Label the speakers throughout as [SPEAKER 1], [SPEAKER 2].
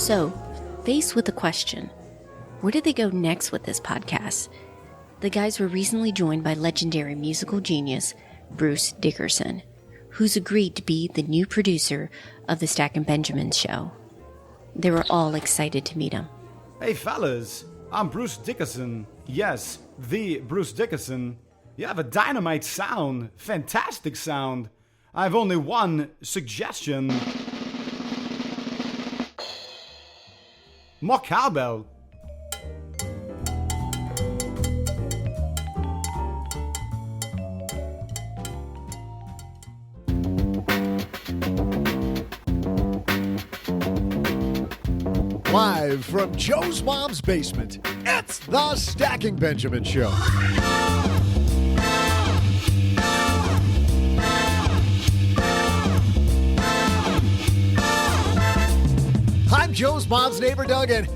[SPEAKER 1] So, faced with the question, where did they go next with this podcast? The guys were recently joined by legendary musical genius Bruce Dickerson, who's agreed to be the new producer of the Stack and Benjamin show. They were all excited to meet him.
[SPEAKER 2] Hey fellas, I'm Bruce Dickerson. Yes, the Bruce Dickerson. You have a dynamite sound, fantastic sound. I have only one suggestion. More cowbell.
[SPEAKER 3] Live from Joe's mom's basement, it's the Stacking Benjamin Show. I'm Joe's mom's neighbor, Doug, and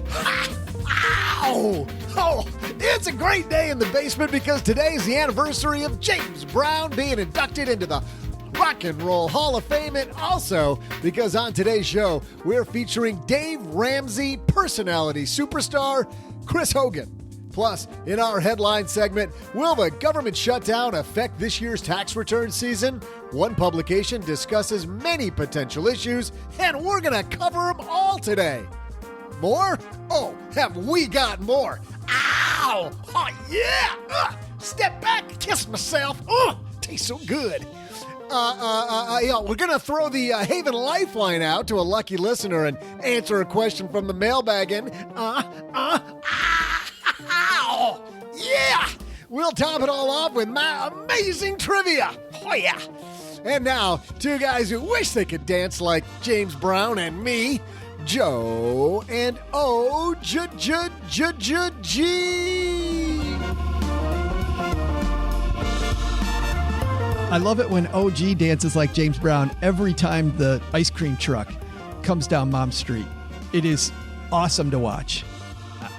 [SPEAKER 3] it's a great day in the basement because today's the anniversary of James Brown being inducted into the Rock and Roll Hall of Fame, and also because on today's show, we're featuring Dave Ramsey personality superstar Chris Hogan. Plus, in our headline segment, will the government shutdown affect this year's tax return season? One publication discusses many potential issues, and we're going to cover them all today. More? Oh, have we got more? Ow! Oh, yeah! Step back, kiss myself. Tastes so good. We're going to throw the Haven Lifeline out to a lucky listener and answer a question from the mailbag. And, ow! Yeah! We'll top it all off with my amazing trivia. Oh, yeah. And now, two guys who wish they could dance like James Brown and me, Joe and O-G.
[SPEAKER 4] I love it when OG dances like James Brown every time the ice cream truck comes down Mom Street. It is awesome to watch.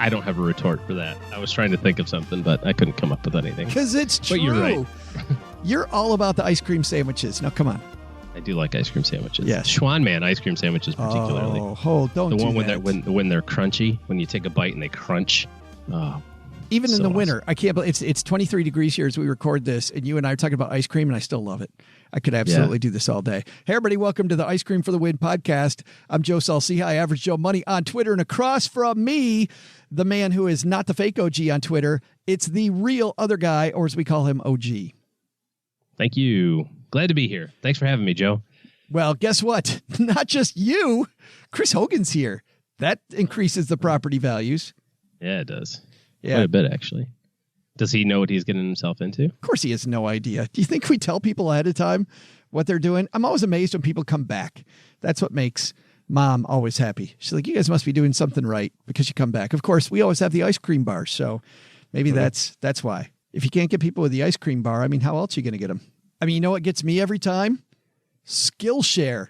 [SPEAKER 5] I don't have a retort for that. I was trying to think of something, but I couldn't come up with anything.
[SPEAKER 4] Because it's true.
[SPEAKER 5] But you're right.
[SPEAKER 4] You're all about the ice cream sandwiches. Now, come on.
[SPEAKER 5] I do like ice cream sandwiches.
[SPEAKER 4] Yes.
[SPEAKER 5] Schwan Man ice cream sandwiches particularly.
[SPEAKER 4] Don't do that.
[SPEAKER 5] When they're crunchy, when you take a bite and they crunch. Oh,
[SPEAKER 4] even in the winter,
[SPEAKER 5] awesome.
[SPEAKER 4] I can't believe it's 23 degrees here as we record this, and you and I are talking about ice cream, and I still love it. I could absolutely do this all day. Hey, everybody, welcome to the Ice Cream for the Win podcast. I'm Joe Salciha, Average Joe Money on Twitter, and across from me, the man who is not the fake OG on Twitter, it's the real other guy, or as we call him, OG.
[SPEAKER 5] Thank you. Glad to be here. Thanks for having me, Joe.
[SPEAKER 4] Well, guess what? Not just you. Chris Hogan's here. That increases the property values.
[SPEAKER 5] Yeah, it does.
[SPEAKER 4] Yeah.
[SPEAKER 5] Quite a bit, actually. Does he know what he's getting himself into?
[SPEAKER 4] Of course he has no idea. Do you think we tell people ahead of time what they're doing? I'm always amazed when people come back. That's what makes Mom always happy. She's like, you guys must be doing something right because you come back. Of course, we always have the ice cream bar, so maybe that's why. If you can't get people with the ice cream bar, I mean, how else are you going to get them? I mean, you know what gets me every time? Skillshare.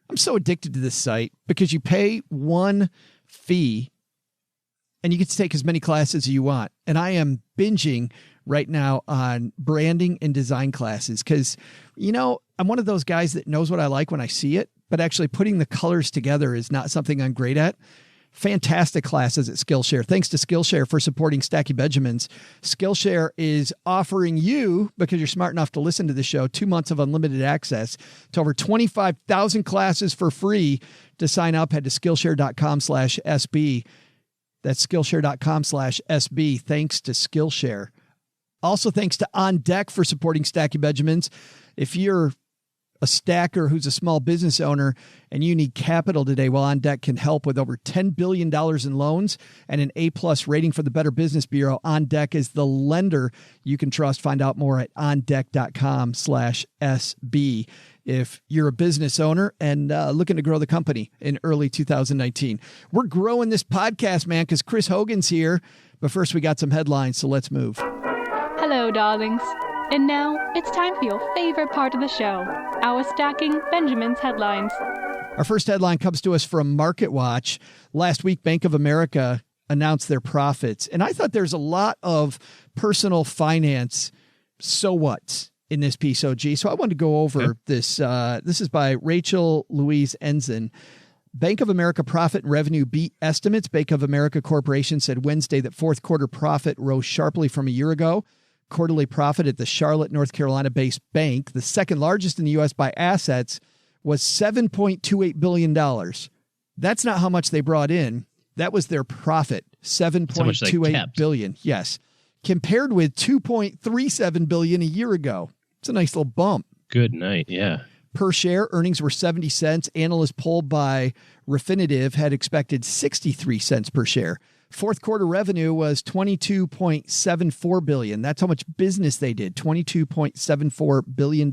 [SPEAKER 4] I'm so addicted to this site because you pay one fee and you get to take as many classes as you want. And I am binging right now on branding and design classes because, you know, I'm one of those guys that knows what I like when I see it, but actually putting the colors together is not something I'm great at. Fantastic classes at Skillshare. Thanks to Skillshare for supporting Stacky Benjamins. Skillshare is offering you, because you're smart enough to listen to the show, 2 months of unlimited access to over 25,000 classes for free. To sign up, head to Skillshare.com/SB. That's Skillshare.com/SB. Thanks to Skillshare. Also, thanks to On Deck for supporting Stacky Benjamins. If you're a stacker who's a small business owner and you need capital today, well, On Deck can help with over $10 billion in loans and an A+ rating for the Better Business Bureau. On Deck is the lender you can trust. Find out more at ondeck.com/SB. If you're a business owner and looking to grow the company in early 2019. We're growing this podcast, man, because Chris Hogan's here. But first, we got some headlines, so let's move.
[SPEAKER 6] Hello, darlings. And now it's time for your favorite part of the show, our Stacking Benjamin's headlines.
[SPEAKER 4] Our first headline comes to us from MarketWatch. Last week, Bank of America announced their profits. And I thought there's a lot of personal finance so what in this piece, OG. So I wanted to go over this. This is by Rachel Louise Ensign. Bank of America profit and revenue beat estimates. Bank of America Corporation said Wednesday that fourth quarter profit rose sharply from a year ago. Quarterly profit at the Charlotte, North Carolina-based bank, the second largest in the U.S. by assets, was $7.28 billion. That's not how much they brought in. That was their profit, $7.28 billion. Yes. Compared with $2.37 billion a year ago. It's a nice little bump.
[SPEAKER 5] Good night. Yeah.
[SPEAKER 4] Per share, earnings were 70 cents. Analysts polled by Refinitiv had expected 63 cents per share. Fourth quarter revenue was $22.74 billion. That's how much business they did, $22.74 billion,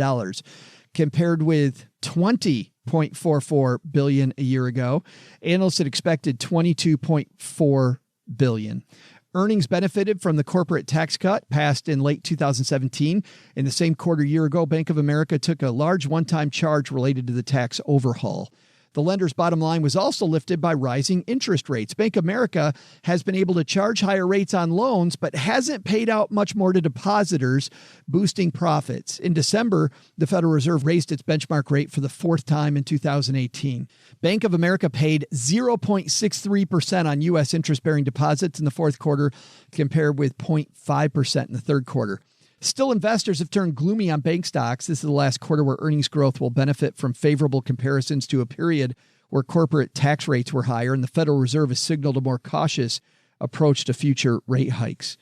[SPEAKER 4] compared with $20.44 billion a year ago. Analysts had expected $22.4 billion. Earnings benefited from the corporate tax cut passed in late 2017. In the same quarter a year ago, Bank of America took a large one-time charge related to the tax overhaul. The lender's bottom line was also lifted by rising interest rates. Bank of America has been able to charge higher rates on loans, but hasn't paid out much more to depositors, boosting profits. In December, the Federal Reserve raised its benchmark rate for the fourth time in 2018. Bank of America paid 0.63% on U.S. interest-bearing deposits in the fourth quarter, compared with 0.5% in the third quarter. Still, investors have turned gloomy on bank stocks. This is the last quarter where earnings growth will benefit from favorable comparisons to a period where corporate tax rates were higher, and the Federal Reserve has signaled a more cautious approach to future rate hikes.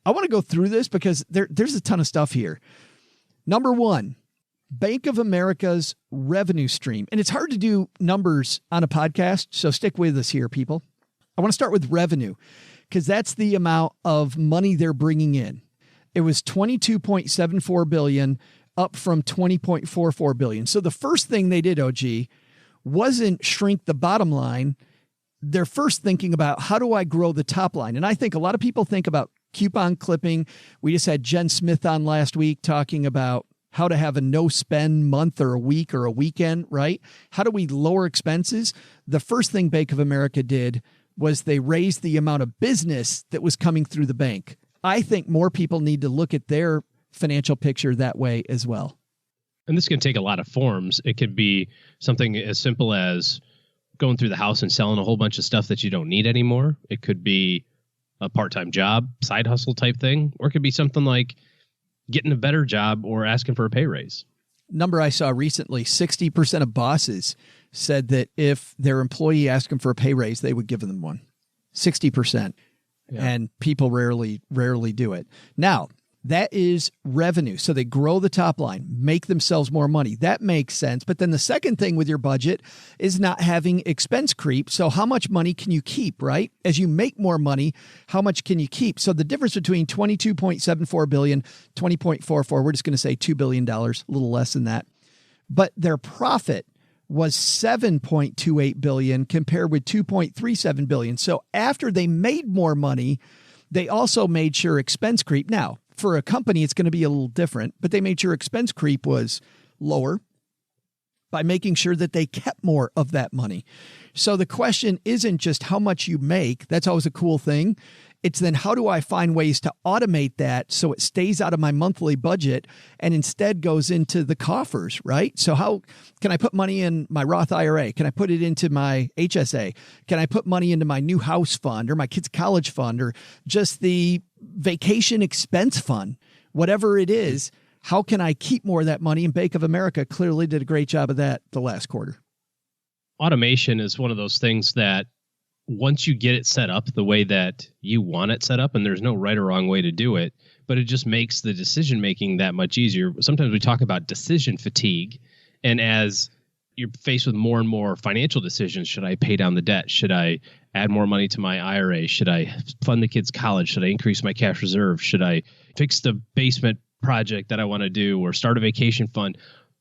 [SPEAKER 4] I want to go through this because there's a ton of stuff here. Number one, Bank of America's revenue stream. And it's hard to do numbers on a podcast, so stick with us here, people. I want to start with revenue because that's the amount of money they're bringing in. It was $22.74 billion, up from $20.44 billion. So the first thing they did, OG, wasn't shrink the bottom line. They're first thinking about, how do I grow the top line? And I think a lot of people think about coupon clipping. We just had Jen Smith on last week talking about how to have a no-spend month or a week or a weekend, right? How do we lower expenses? The first thing Bank of America did was they raised the amount of business that was coming through the bank. I think more people need to look at their financial picture that way as well.
[SPEAKER 5] And this can take a lot of forms. It could be something as simple as going through the house and selling a whole bunch of stuff that you don't need anymore. It could be a part-time job, side hustle type thing, or it could be something like getting a better job or asking for a pay raise.
[SPEAKER 4] Number I saw recently, 60% of bosses said that if their employee asked them for a pay raise, they would give them one. 60%. Yeah. And people rarely do it. Now, that is revenue. So they grow the top line, make themselves more money. That makes sense. But then the second thing with your budget is not having expense creep. So how much money can you keep, right? As you make more money, how much can you keep? So the difference between $22.74 billion, $20.44, we're just going to say $2 billion, a little less than that. But their profit was $7.28 billion compared with $2.37 billion. So after they made more money, they also made sure expense creep. Now, for a company, it's going to be a little different, but they made sure expense creep was lower by making sure that they kept more of that money. So the question isn't just how much you make. That's always a cool thing. It's then how do I find ways to automate that so it stays out of my monthly budget and instead goes into the coffers, right? So how can I put money in my Roth IRA? Can I put it into my HSA? Can I put money into my new house fund or my kids' college fund or just the vacation expense fund? Whatever it is, how can I keep more of that money? And Bank of America clearly did a great job of that the last quarter.
[SPEAKER 5] Automation is one of those things that once you get it set up the way that you want it set up, and there's no right or wrong way to do it, but it just makes the decision making that much easier. Sometimes we talk about decision fatigue, and as you're faced with more and more financial decisions, should I pay down the debt? Should I add more money to my IRA? Should I fund the kids' college? Should I increase my cash reserve? Should I fix the basement project that I want to do or start a vacation fund?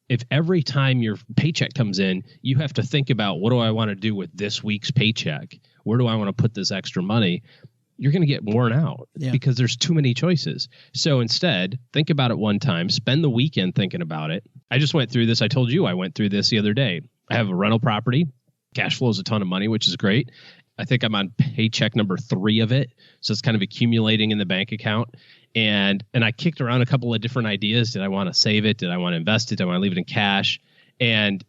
[SPEAKER 5] If every time your paycheck comes in, you have to think about, what do I want to do with this week's paycheck? Where do I want to put this extra money? You're going to get worn out because there's too many choices. So instead, think about it one time, spend the weekend thinking about it. I just went through this. I told you I went through this the other day. I have a rental property. Cash flows a ton of money, which is great. I think I'm on paycheck number 3 of it. So it's kind of accumulating in the bank account. And I kicked around a couple of different ideas. Did I want to save it? Did I want to invest it? Did I want to leave it in cash? And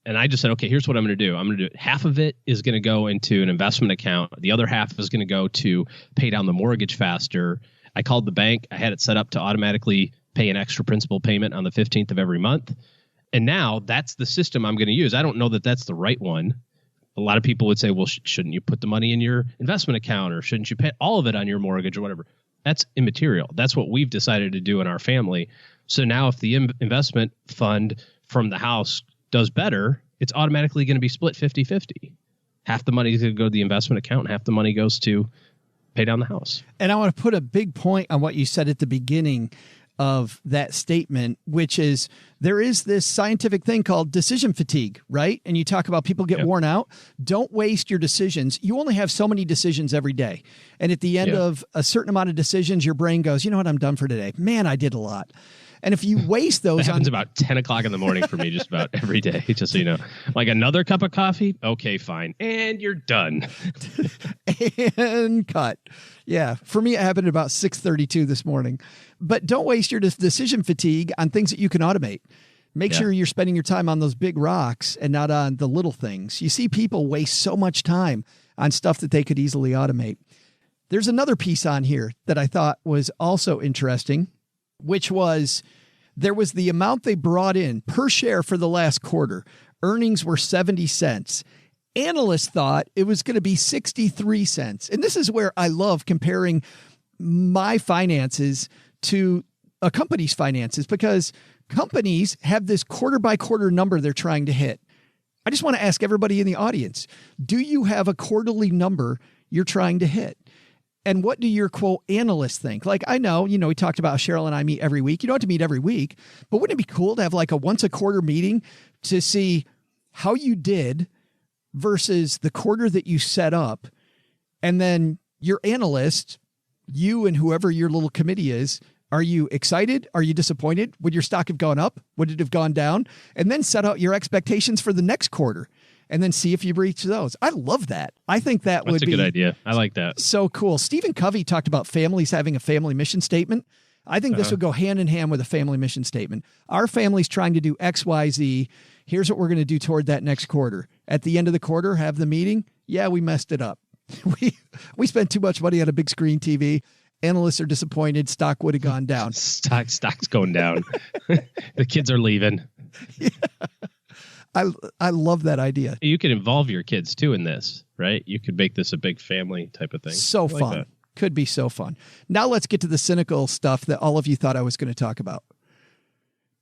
[SPEAKER 5] And I just said, okay, here's what I'm going to do. I'm going to do it. Half of it is going to go into an investment account. The other half is going to go to pay down the mortgage faster. I called the bank. I had it set up to automatically pay an extra principal payment on the 15th of every month. And now that's the system I'm going to use. I don't know that that's the right one. A lot of people would say, well, shouldn't you put the money in your investment account, or shouldn't you pay all of it on your mortgage or whatever? That's immaterial. That's what we've decided to do in our family. So now if the investment fund from the house does better, it's automatically going to be split 50-50. Half the money is going to go to the investment account, and half the money goes to pay down the house.
[SPEAKER 4] And I want to put a big point on what you said at the beginning of that statement, which is there is this scientific thing called decision fatigue, right? And you talk about people get worn out. Don't waste your decisions. You only have so many decisions every day. And at the end of a certain amount of decisions, your brain goes, you know what, I'm done for today. Man, I did a lot. And if you waste those,
[SPEAKER 5] that happens about 10 o'clock in the morning for me, just about every day, just so you know. Like another cup of coffee? Okay, fine. And you're done.
[SPEAKER 4] And cut. Yeah. For me, it happened at about 6:32 this morning. But don't waste your decision fatigue on things that you can automate. Make sure you're spending your time on those big rocks and not on the little things. You see people waste so much time on stuff that they could easily automate. There's another piece on here that I thought was also interesting, which was there was the amount they brought in per share for the last quarter. Earnings were 70 cents. Analysts thought it was going to be 63 cents. And this is where I love comparing my finances to a company's finances, because companies have this quarter by quarter number they're trying to hit. I just want to ask everybody in the audience, do you have a quarterly number you're trying to hit? And what do your quote analysts think? Like, I know, we talked about Cheryl and I meet every week. You don't have to meet every week, but wouldn't it be cool to have like a once a quarter meeting to see how you did versus the quarter that you set up? And then your analyst, you and whoever your little committee is, are you excited? Are you disappointed? Would your stock have gone up? Would it have gone down? And then set out your expectations for the next quarter and then see if you reach those. I love that. I think that's would be
[SPEAKER 5] a good idea. I like that.
[SPEAKER 4] So cool. Stephen Covey talked about families having a family mission statement. I think this would go hand in hand with a family mission statement. Our family's trying to do X, Y, Z. Here's what we're going to do toward that next quarter. At the end of the quarter, have the meeting. Yeah, we messed it up. We spent too much money on a big screen TV. Analysts are disappointed. Stock would have gone down.
[SPEAKER 5] Stock's going down. The kids are leaving.
[SPEAKER 4] Yeah. I love that idea.
[SPEAKER 5] You can involve your kids too in this, right? You could make this a big family type of thing.
[SPEAKER 4] So fun. Could be so fun. Now let's get to the cynical stuff that all of you thought I was going to talk about.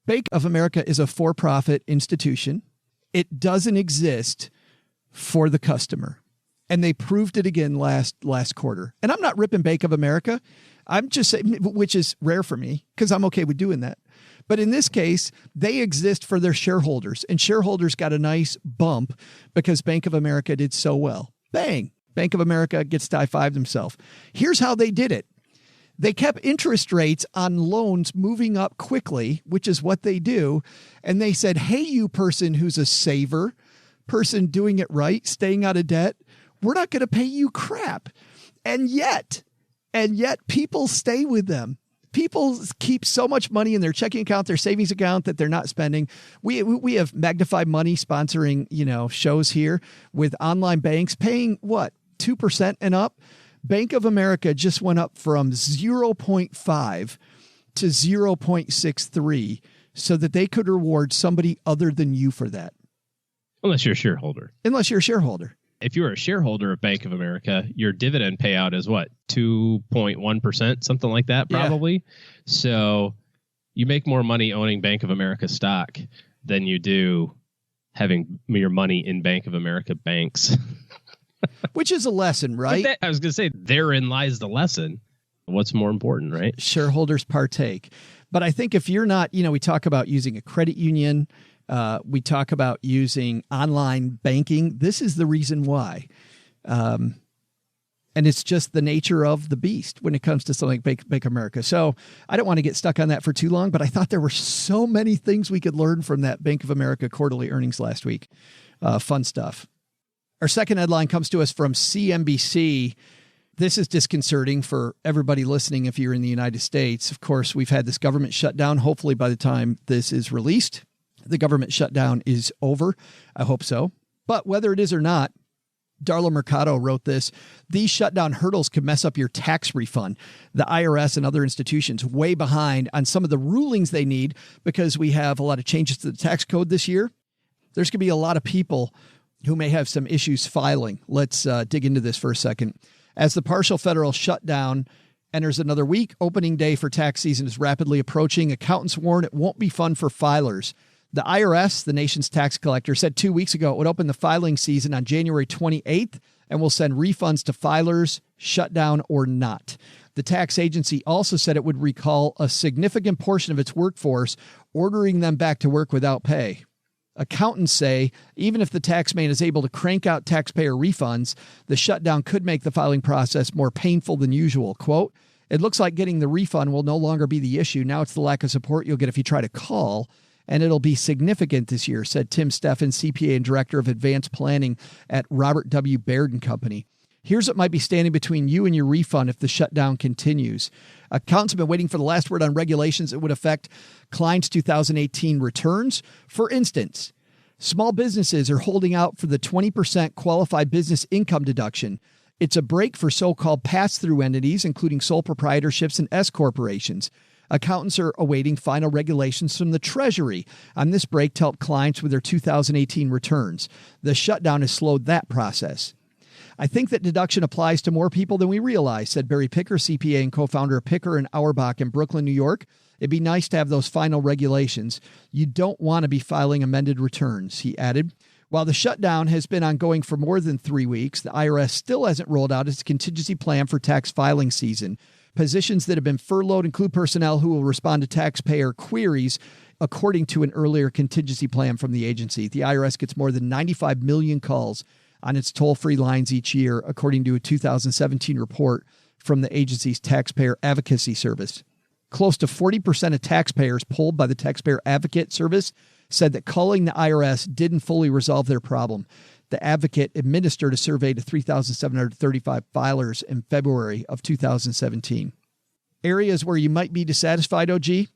[SPEAKER 4] Bank of America is a for-profit institution. It doesn't exist for the customer. And they proved it again last quarter. And I'm not ripping Bank of America. I'm just saying, which is rare for me because I'm okay with doing that. But in this case, they exist for their shareholders, and shareholders got a nice bump because Bank of America did so well. Bang! Bank of America gets to high-five themselves. Here's how they did it. They kept interest rates on loans moving up quickly, which is what they do. And they said, hey, you person who's a saver, person doing it right, staying out of debt, we're not going to pay you crap. And yet people stay with them. People keep so much money in their checking account, their savings account that they're not spending. We have Magnified Money sponsoring, shows here with online banks paying what, 2% and up. Bank of America just went up from 0.5 to 0.63 so that they could reward somebody other than you for that.
[SPEAKER 5] Unless you're a shareholder. If you're a shareholder of Bank of America, your dividend payout is what? 2.1%, something like that, probably. Yeah. So you make more money owning Bank of America stock than you do having your money in Bank of America banks.
[SPEAKER 4] Which is a lesson, right?
[SPEAKER 5] I was going to say, therein lies the lesson. What's more important, right?
[SPEAKER 4] Shareholders partake. But I think if you're not, we talk about using a credit union, we talk about using online banking. This is the reason why. And it's just the nature of the beast when it comes to something like Bank of America. So I don't want to get stuck on that for too long, but I thought there were so many things we could learn from that Bank of America quarterly earnings last week. Fun stuff. Our second headline comes to us from CNBC. This is disconcerting for everybody listening if you're in the United States. Of course, we've had this government shutdown. Hopefully by the time this is released, the government shutdown is over. I hope so. But whether it is or not, Darla Mercado wrote this: these shutdown hurdles could mess up your tax refund. The IRS and other institutions way behind on some of the rulings they need because we have a lot of changes to the tax code this year. There's going to be a lot of people who may have some issues filing. Let's dig into this for a second. As the partial federal shutdown enters another week, opening day for tax season is rapidly approaching. Accountants warn it won't be fun for filers. The IRS, the nation's tax collector, said 2 weeks ago it would open the filing season on January 28th and will send refunds to filers, shutdown or not. The tax agency also said it would recall a significant portion of its workforce, ordering them back to work without pay. Accountants say even if the taxman is able to crank out taxpayer refunds, the shutdown could make the filing process more painful than usual. Quote, "It looks like getting the refund will no longer be the issue. Now it's the lack of support you'll get if you try to call. And it'll be significant this year," said Tim Steffen, CPA and Director of Advanced Planning at Robert W. Baird & Company. Here's what might be standing between you and your refund if the shutdown continues. Accountants have been waiting for the last word on regulations that would affect clients' 2018 returns. For instance, small businesses are holding out for the 20% qualified business income deduction. It's a break for so-called pass-through entities, including sole proprietorships and S corporations. Accountants are awaiting final regulations from the Treasury on this break to help clients with their 2018 returns. The shutdown has slowed that process. "I think that deduction applies to more people than we realize," said Barry Picker, CPA and co-founder of Picker and Auerbach in Brooklyn, New York. "It'd be nice to have those final regulations. You don't want to be filing amended returns," he added. While the shutdown has been ongoing for more than 3 weeks, the IRS still hasn't rolled out its contingency plan for tax filing season. Positions that have been furloughed include personnel who will respond to taxpayer queries, according to an earlier contingency plan from the agency. The IRS gets more than 95 million calls on its toll-free lines each year, according to a 2017 report from the agency's Taxpayer Advocacy Service. Close to 40% of taxpayers polled by the Taxpayer Advocate Service said that calling the IRS didn't fully resolve their problem. The Advocate administered a survey to 3,735 filers in February of 2017. Areas where you might be dissatisfied, OG: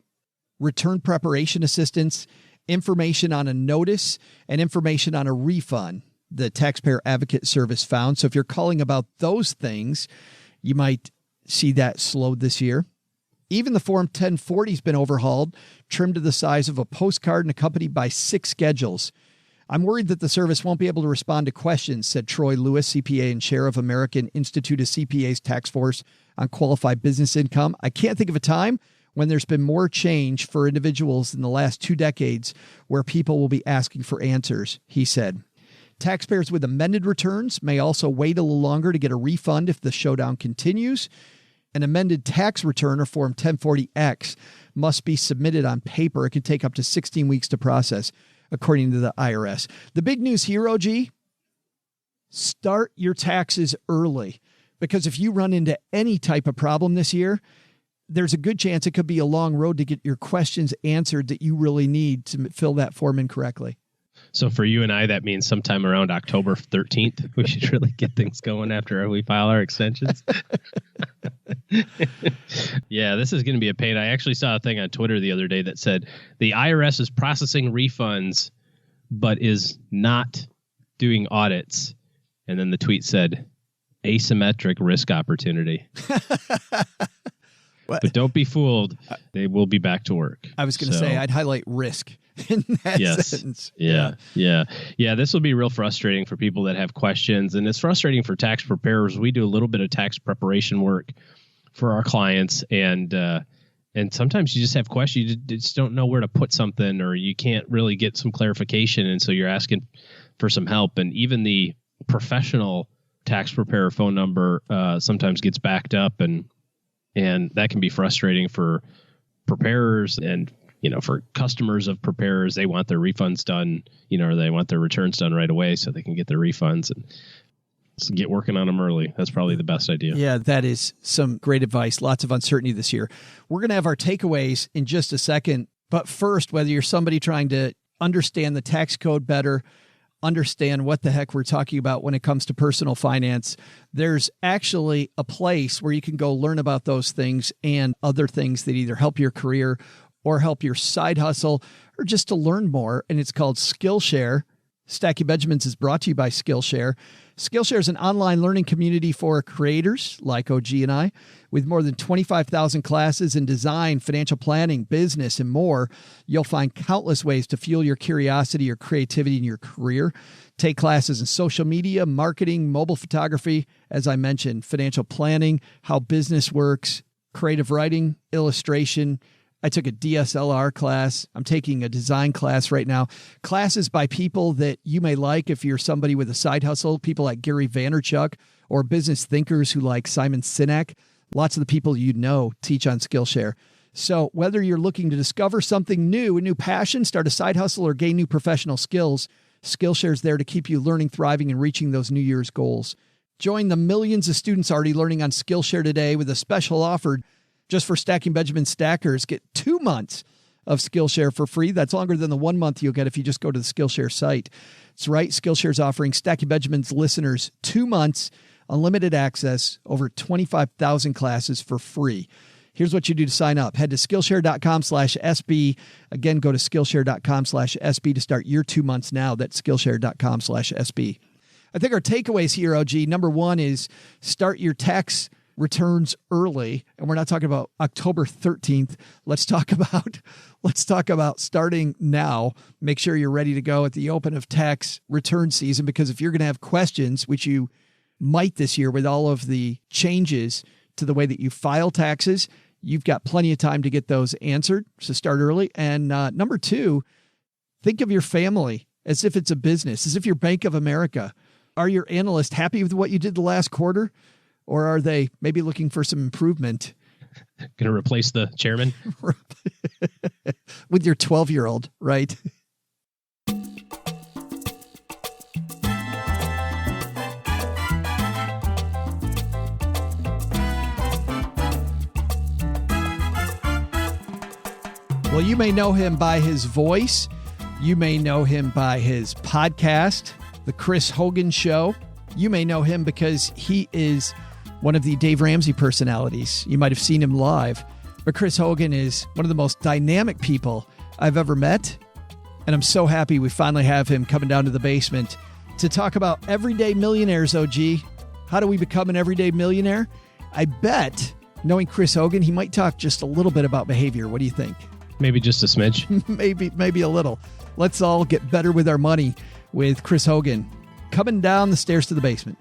[SPEAKER 4] return preparation assistance, information on a notice, and information on a refund, the Taxpayer Advocate Service found. So if you're calling about those things, you might see that slowed this year. Even the Form 1040 has been overhauled, trimmed to the size of a postcard and accompanied by 6 schedules. "I'm worried that the service won't be able to respond to questions," said Troy Lewis, CPA and chair of American Institute of CPAs Task Force on Qualified Business Income. "I can't think of a time when there's been more change for individuals in the last 2 decades where people will be asking for answers," he said. Taxpayers with amended returns may also wait a little longer to get a refund if the showdown continues. An amended tax return, or Form 1040X, must be submitted on paper. It can take up to 16 weeks to process, according to the IRS. The big news here, OG: start your taxes early, because if you run into any type of problem this year, there's a good chance it could be a long road to get your questions answered that you really need to fill that form in correctly.
[SPEAKER 5] So for you and I, that means sometime around October 13th, we should really get things going after we file our extensions. Yeah, this is going to be a pain. I actually saw a thing on Twitter the other day that said the IRS is processing refunds, but is not doing audits. And then the tweet said, asymmetric risk opportunity. But don't be fooled. They will be back to work.
[SPEAKER 4] I was going to say, I'd highlight risk in that sentence.
[SPEAKER 5] Yeah. This will be real frustrating for people that have questions. And it's frustrating for tax preparers. We do a little bit of tax preparation work for our clients. And sometimes you just have questions. You just don't know where to put something, or you can't really get some clarification. And so you're asking for some help. And even the professional tax preparer phone number sometimes gets backed up, and that can be frustrating for preparers and, for customers of preparers. They want their refunds done, or they want their returns done right away so they can get their refunds, and so get working on them early. That's probably the best idea.
[SPEAKER 4] Yeah, that is some great advice. Lots of uncertainty this year. We're going to have our takeaways in just a second. But first, whether you're somebody trying to understand the tax code better, understand what the heck we're talking about when it comes to personal finance, there's actually a place where you can go learn about those things and other things that either help your career or help your side hustle or just to learn more. And it's called Skillshare. Stacking Benjamins is brought to you by Skillshare. Skillshare is an online learning community for creators like OG and I. With more than 25,000 classes in design, financial planning, business, and more, you'll find countless ways to fuel your curiosity or creativity in your career. Take classes in social media, marketing, mobile photography, as I mentioned, financial planning, how business works, creative writing, illustration. I took a DSLR class. I'm taking a design class right now. Classes by people that you may like if you're somebody with a side hustle, people like Gary Vaynerchuk or business thinkers who like Simon Sinek. Lots of the people you know teach on Skillshare. So whether you're looking to discover something new, a new passion, start a side hustle, or gain new professional skills, Skillshare is there to keep you learning, thriving, and reaching those New Year's goals. Join the millions of students already learning on Skillshare today with a special offer. Just for Stacking Benjamin stackers, get 2 months of Skillshare for free. That's longer than the 1 month you'll get if you just go to the Skillshare site. That's right. Skillshare is offering Stacking Benjamin's listeners 2 months, unlimited access, over 25,000 classes for free. Here's what you do to sign up. Head to Skillshare.com/SB. Again, go to Skillshare.com/SB to start your 2 months now. That's Skillshare.com/SB. I think our takeaways here, OG, number one is start your tax returns early. And we're not talking about October 13th. Let's talk about starting now. Make sure you're ready to go at the open of tax return season, because if you're going to have questions, which you might this year with all of the changes to the way that you file taxes, you've got plenty of time to get those answered. So start early. And number two, think of your family as if it's a business, as if you're Bank of America. Are your analysts happy with what you did the last quarter? Or are they maybe looking for some improvement?
[SPEAKER 5] Going to replace the chairman?
[SPEAKER 4] With your 12-year-old, right? Well, you may know him by his voice. You may know him by his podcast, The Chris Hogan Show. You may know him because he is one of the Dave Ramsey personalities. You might have seen him live. But Chris Hogan is one of the most dynamic people I've ever met. And I'm so happy we finally have him coming down to the basement to talk about everyday millionaires, OG. How do we become an everyday millionaire? I bet, knowing Chris Hogan, he might talk just a little bit about behavior. What do you think?
[SPEAKER 5] Maybe just a smidge.
[SPEAKER 4] maybe a little. Let's all get better with our money with Chris Hogan coming down the stairs to the basement.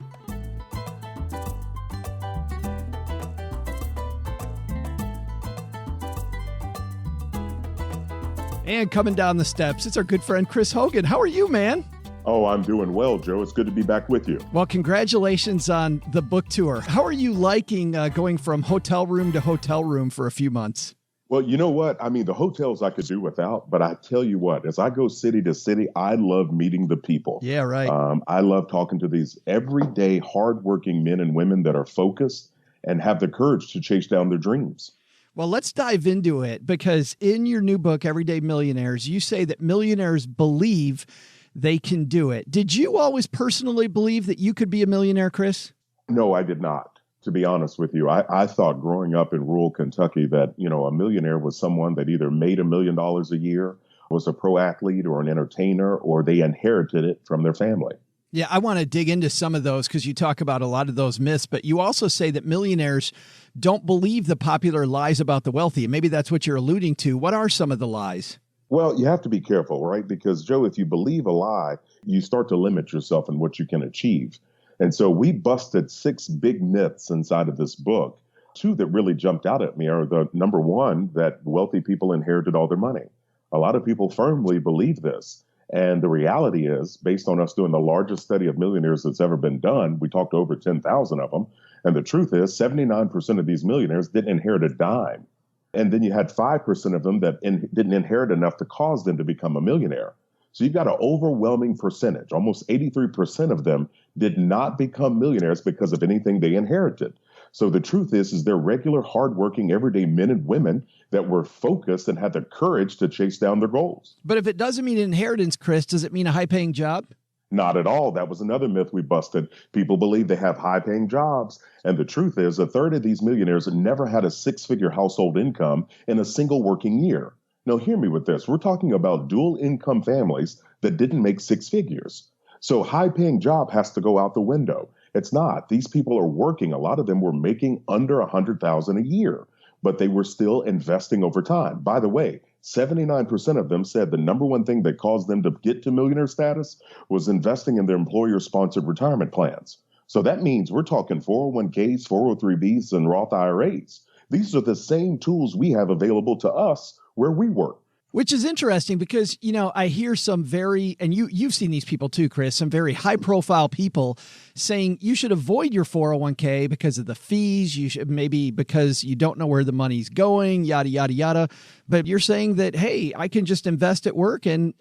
[SPEAKER 4] And coming down the steps, it's our good friend, Chris Hogan. How are you, man?
[SPEAKER 7] Oh, I'm doing well, Joe. It's good to be back with you.
[SPEAKER 4] Well, congratulations on the book tour. How are you liking going from hotel room to hotel room for a few months?
[SPEAKER 7] Well, you know what? I mean, the hotels I could do without, but I tell you what, as I go city to city, I love meeting the people.
[SPEAKER 4] Yeah, right.
[SPEAKER 7] I love talking to these everyday, hardworking men and women that are focused and have the courage to chase down their dreams.
[SPEAKER 4] Well, let's dive into it, because in your new book, Everyday Millionaires, you say that millionaires believe they can do it. Did you always personally believe that you could be a millionaire, Chris?
[SPEAKER 7] No, I did not. To be honest with you, I thought growing up in rural Kentucky that, a millionaire was someone that either made $1 million a year, was a pro athlete or an entertainer, or they inherited it from their family.
[SPEAKER 4] Yeah, I want to dig into some of those because you talk about a lot of those myths, but you also say that millionaires don't believe the popular lies about the wealthy. And maybe that's what you're alluding to. What are some of the lies?
[SPEAKER 7] Well, you have to be careful, right? Because, Joe, if you believe a lie, you start to limit yourself in what you can achieve. And so we busted 6 big myths inside of this book. 2 that really jumped out at me are the number one, that wealthy people inherited all their money. A lot of people firmly believe this. And the reality is, based on us doing the largest study of millionaires that's ever been done, we talked to over 10,000 of them. And the truth is 79% of these millionaires didn't inherit a dime. And then you had 5% of them that didn't inherit enough to cause them to become a millionaire. So you've got an overwhelming percentage. Almost 83% of them did not become millionaires because of anything they inherited. So the truth is they're regular, hardworking, everyday men and women that were focused and had the courage to chase down their goals.
[SPEAKER 4] But if it doesn't mean inheritance, Chris, does it mean a high-paying job?
[SPEAKER 7] Not at all. That was another myth we busted. People believe they have high-paying jobs. And the truth is, a third of these millionaires never had a 6-figure household income in a single working year. Now, hear me with this. We're talking about dual income families that didn't make six figures. So high paying job has to go out the window. It's not. These people are working. A lot of them were making under $100,000 a year, but they were still investing over time. By the way, 79% of them said the number one thing that caused them to get to millionaire status was investing in their employer-sponsored retirement plans. So that means we're talking 401ks, 403bs, and Roth IRAs. These are the same tools we have available to us where we work.
[SPEAKER 4] Which is interesting because, I hear some and you've seen these people too, Chris, some very high profile people saying you should avoid your 401k because of the fees. You should maybe because you don't know where the money's going, yada, yada, yada. But you're saying that, hey, I can just invest at work and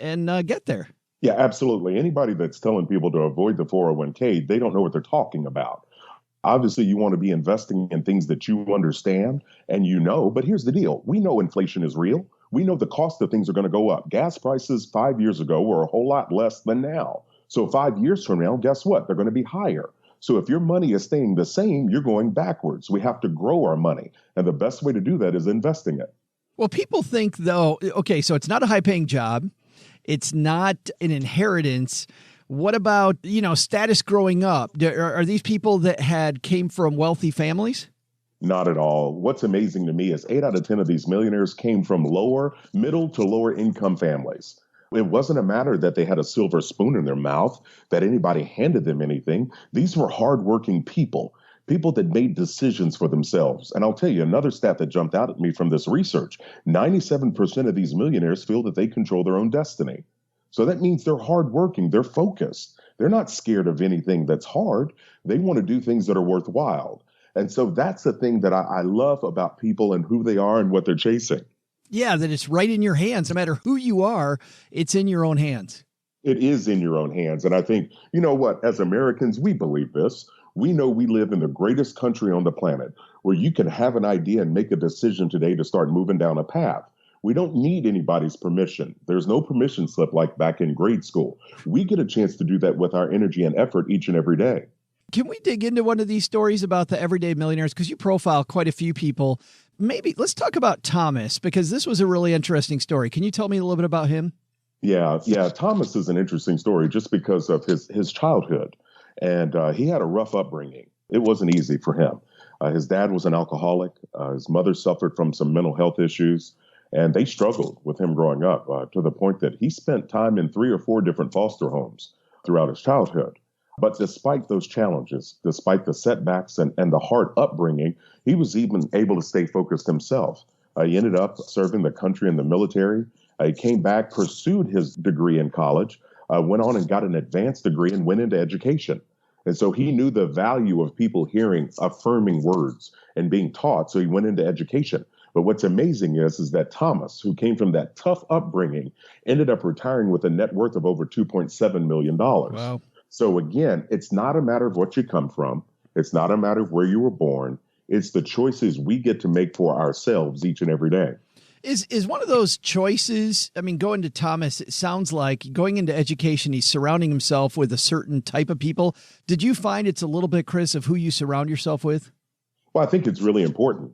[SPEAKER 4] get there.
[SPEAKER 7] Yeah, absolutely. Anybody that's telling people to avoid the 401k, they don't know what they're talking about. Obviously, you want to be investing in things that you understand and but here's the deal. We know inflation is real. We know the cost of things are going to go up. Gas prices 5 years ago were a whole lot less than now. So 5 years from now, guess what? They're going to be higher. So if your money is staying the same, you're going backwards. We have to grow our money. And the best way to do that is investing it.
[SPEAKER 4] Well, people think, though, okay, so it's not a high-paying job. It's not an inheritance. What about, status growing up? Are these people that came from wealthy families?
[SPEAKER 7] Not at all. What's amazing to me is 8 out of 10 of these millionaires came from middle to lower income families. It wasn't a matter that they had a silver spoon in their mouth, that anybody handed them anything. These were hardworking people that made decisions for themselves. And I'll tell you another stat that jumped out at me from this research. 97% of these millionaires feel that they control their own destiny. So that means they're hardworking, they're focused. They're not scared of anything that's hard. They want to do things that are worthwhile. And so that's the thing that I love about people and who they are and what they're chasing.
[SPEAKER 4] Yeah, that it's right in your hands. No matter who you are, it's in your own hands.
[SPEAKER 7] It is in your own hands. And I think, as Americans, we believe this. We know we live in the greatest country on the planet where you can have an idea and make a decision today to start moving down a path. We don't need anybody's permission. There's no permission slip like back in grade school. We get a chance to do that with our energy and effort each and every day.
[SPEAKER 4] Can we dig into one of these stories about the everyday millionaires? Because you profile quite a few people. Maybe let's talk about Thomas, because this was a really interesting story. Can you tell me a little bit about him?
[SPEAKER 7] Yeah. Thomas is an interesting story just because of his childhood. And he had a rough upbringing. It wasn't easy for him. His dad was an alcoholic. His mother suffered from some mental health issues. And they struggled with him growing up to the point that he spent time in 3 or 4 different foster homes throughout his childhood. But despite those challenges, despite the setbacks and the hard upbringing, he was even able to stay focused himself. He ended up serving the country in the military. He came back, pursued his degree in college, went on and got an advanced degree and went into education. And so he knew the value of people hearing affirming words and being taught. So he went into education. But what's amazing is that Thomas, who came from that tough upbringing, ended up retiring with a net worth of over $2.7 million.
[SPEAKER 4] Wow.
[SPEAKER 7] So again, it's not a matter of what you come from. It's not a matter of where you were born. It's the choices we get to make for ourselves each and every day.
[SPEAKER 4] Is one of those choices, going to Thomas, it sounds like going into education, he's surrounding himself with a certain type of people. Did you find it's a little bit, Chris, of who you surround yourself with?
[SPEAKER 7] Well, I think it's really important.